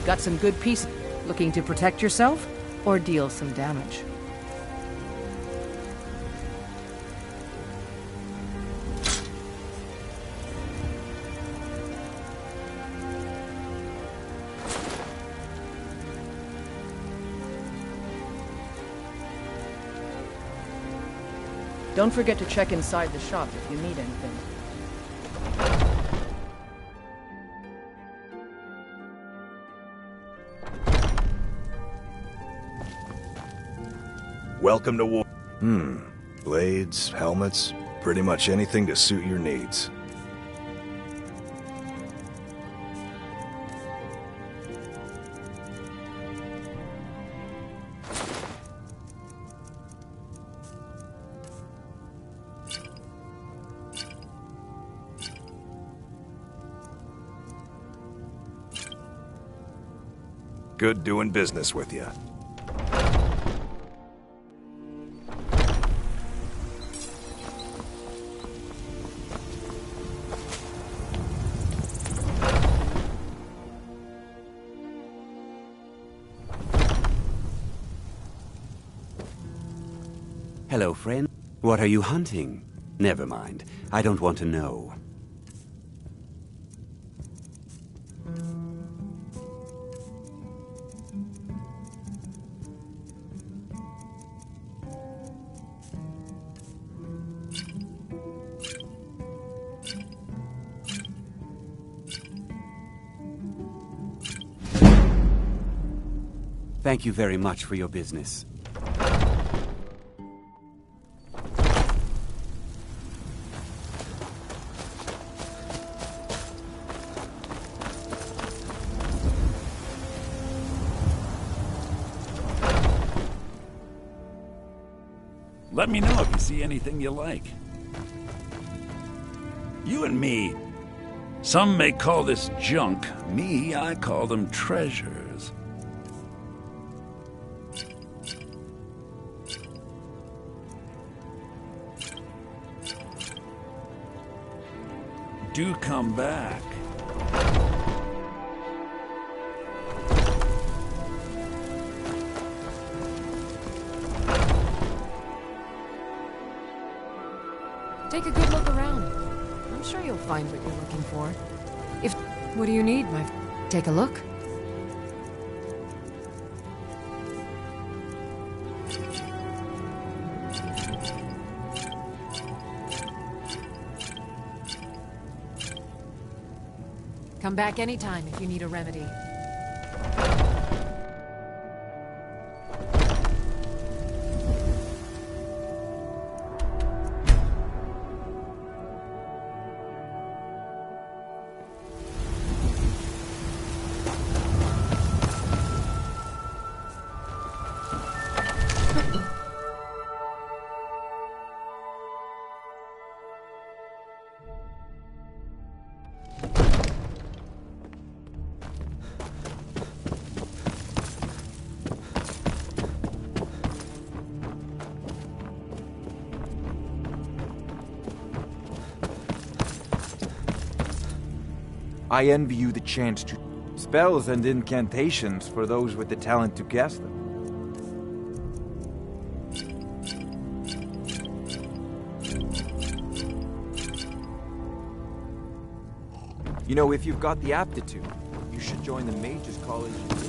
[SPEAKER 4] Got some good pieces. Looking to protect yourself or deal some damage? Don't forget to check inside the shop if you need anything.
[SPEAKER 16] Welcome to war. Blades, helmets, pretty much anything to suit your needs. Good doing business with you.
[SPEAKER 7] Hello, friend. What are you hunting? Never mind. I don't want to know. Thank you very much for your business.
[SPEAKER 20] Let me know if you see anything you like. You and me. Some may call this junk. Me, I call them treasures. Do come back.
[SPEAKER 4] Take a good look around. I'm sure you'll find what you're looking for. What do you need, my... Take a look. Come back anytime if you need a remedy.
[SPEAKER 21] I envy you the chance to spells and incantations for those with the talent to cast them. You know, if you've got the aptitude, you should join the Mages College in Winter.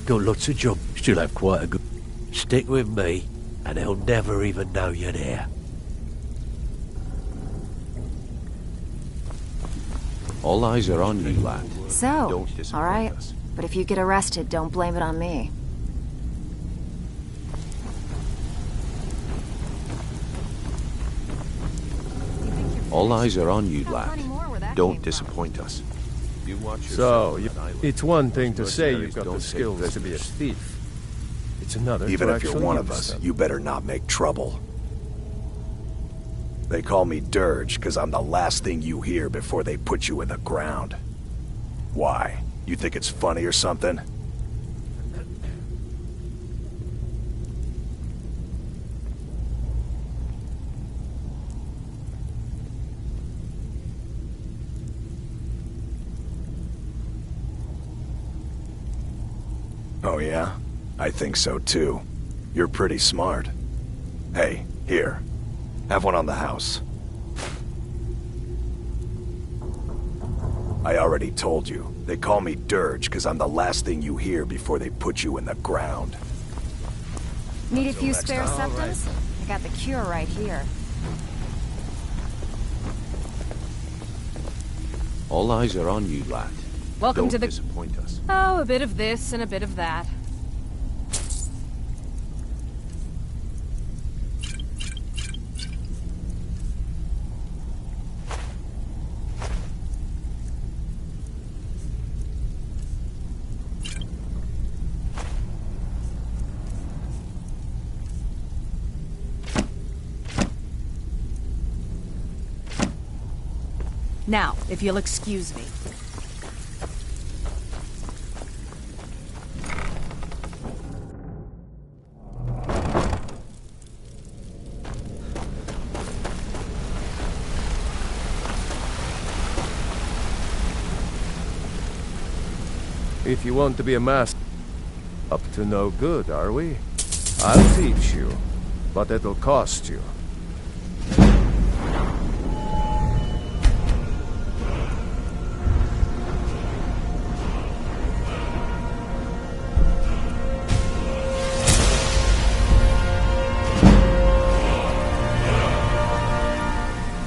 [SPEAKER 3] got lots of jobs. Still have quite a good... Stick with me, and they'll never even know you're there.
[SPEAKER 15] All eyes are on you, lad.
[SPEAKER 1] So,
[SPEAKER 15] Don't disappoint
[SPEAKER 1] alright.
[SPEAKER 15] us.
[SPEAKER 1] But if you get arrested, don't blame it on me.
[SPEAKER 15] All eyes are on you, lad. Don't disappoint us. You watch
[SPEAKER 18] So,
[SPEAKER 15] yourself.
[SPEAKER 18] it's one thing to say you've got the
[SPEAKER 15] Don't
[SPEAKER 18] skills
[SPEAKER 15] take
[SPEAKER 18] to be a thief. It's another
[SPEAKER 16] Even
[SPEAKER 18] to
[SPEAKER 16] if you're
[SPEAKER 18] actually
[SPEAKER 16] one of
[SPEAKER 18] use
[SPEAKER 16] us,
[SPEAKER 18] them.
[SPEAKER 16] you better not make trouble. They call me Dirge because I'm the last thing you hear before they put you in the ground. Why? You think it's funny or something? Oh yeah? I think so too. You're pretty smart. Hey, here. Have one on the house. I already told you. They call me Dirge because I'm the last thing you hear before they put you in the ground.
[SPEAKER 1] Need a
[SPEAKER 16] Till
[SPEAKER 1] few
[SPEAKER 16] next
[SPEAKER 1] spare
[SPEAKER 16] time.
[SPEAKER 1] septums? I got the cure right here.
[SPEAKER 15] All eyes are on you, lad.
[SPEAKER 10] Welcome
[SPEAKER 15] Don't
[SPEAKER 10] to the...
[SPEAKER 15] disappoint us.
[SPEAKER 10] Oh, a bit of this and a bit of that. Now, if you'll excuse me.
[SPEAKER 18] If you want to be a master, up to no good, are we? I'll teach you, but it'll cost you.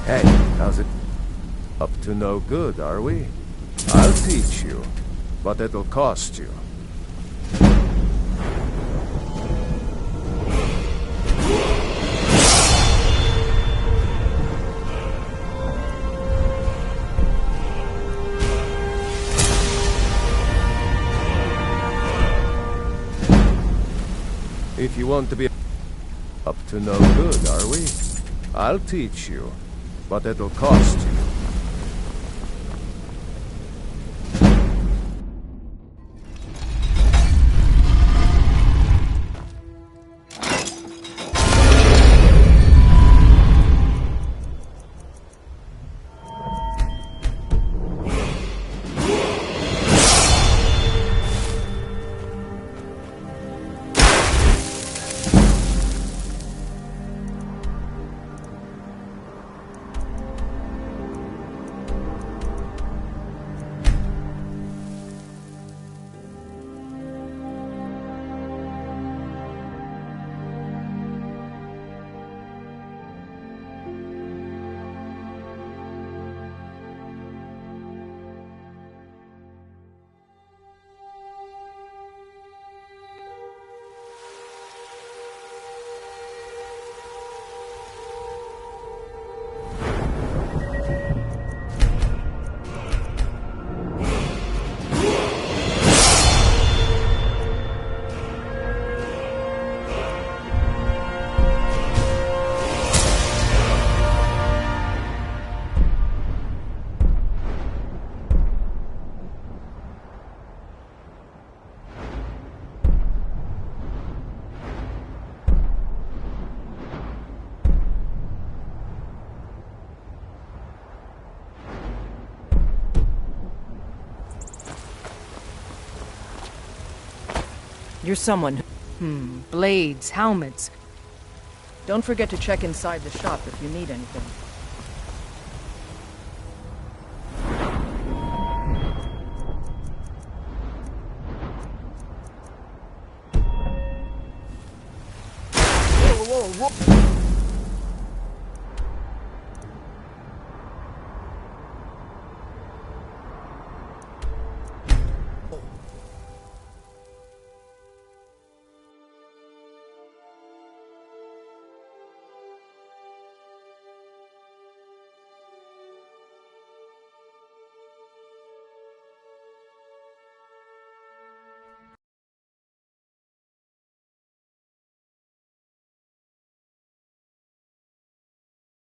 [SPEAKER 18] Hey, how's it? Up to no good, are we? I'll teach you, but it'll cost you. If you want to be up to no good, are we? I'll teach you, but it'll cost you.
[SPEAKER 22] You're someone who...
[SPEAKER 10] Blades, helmets.
[SPEAKER 22] Don't forget to check inside the shop if you need anything.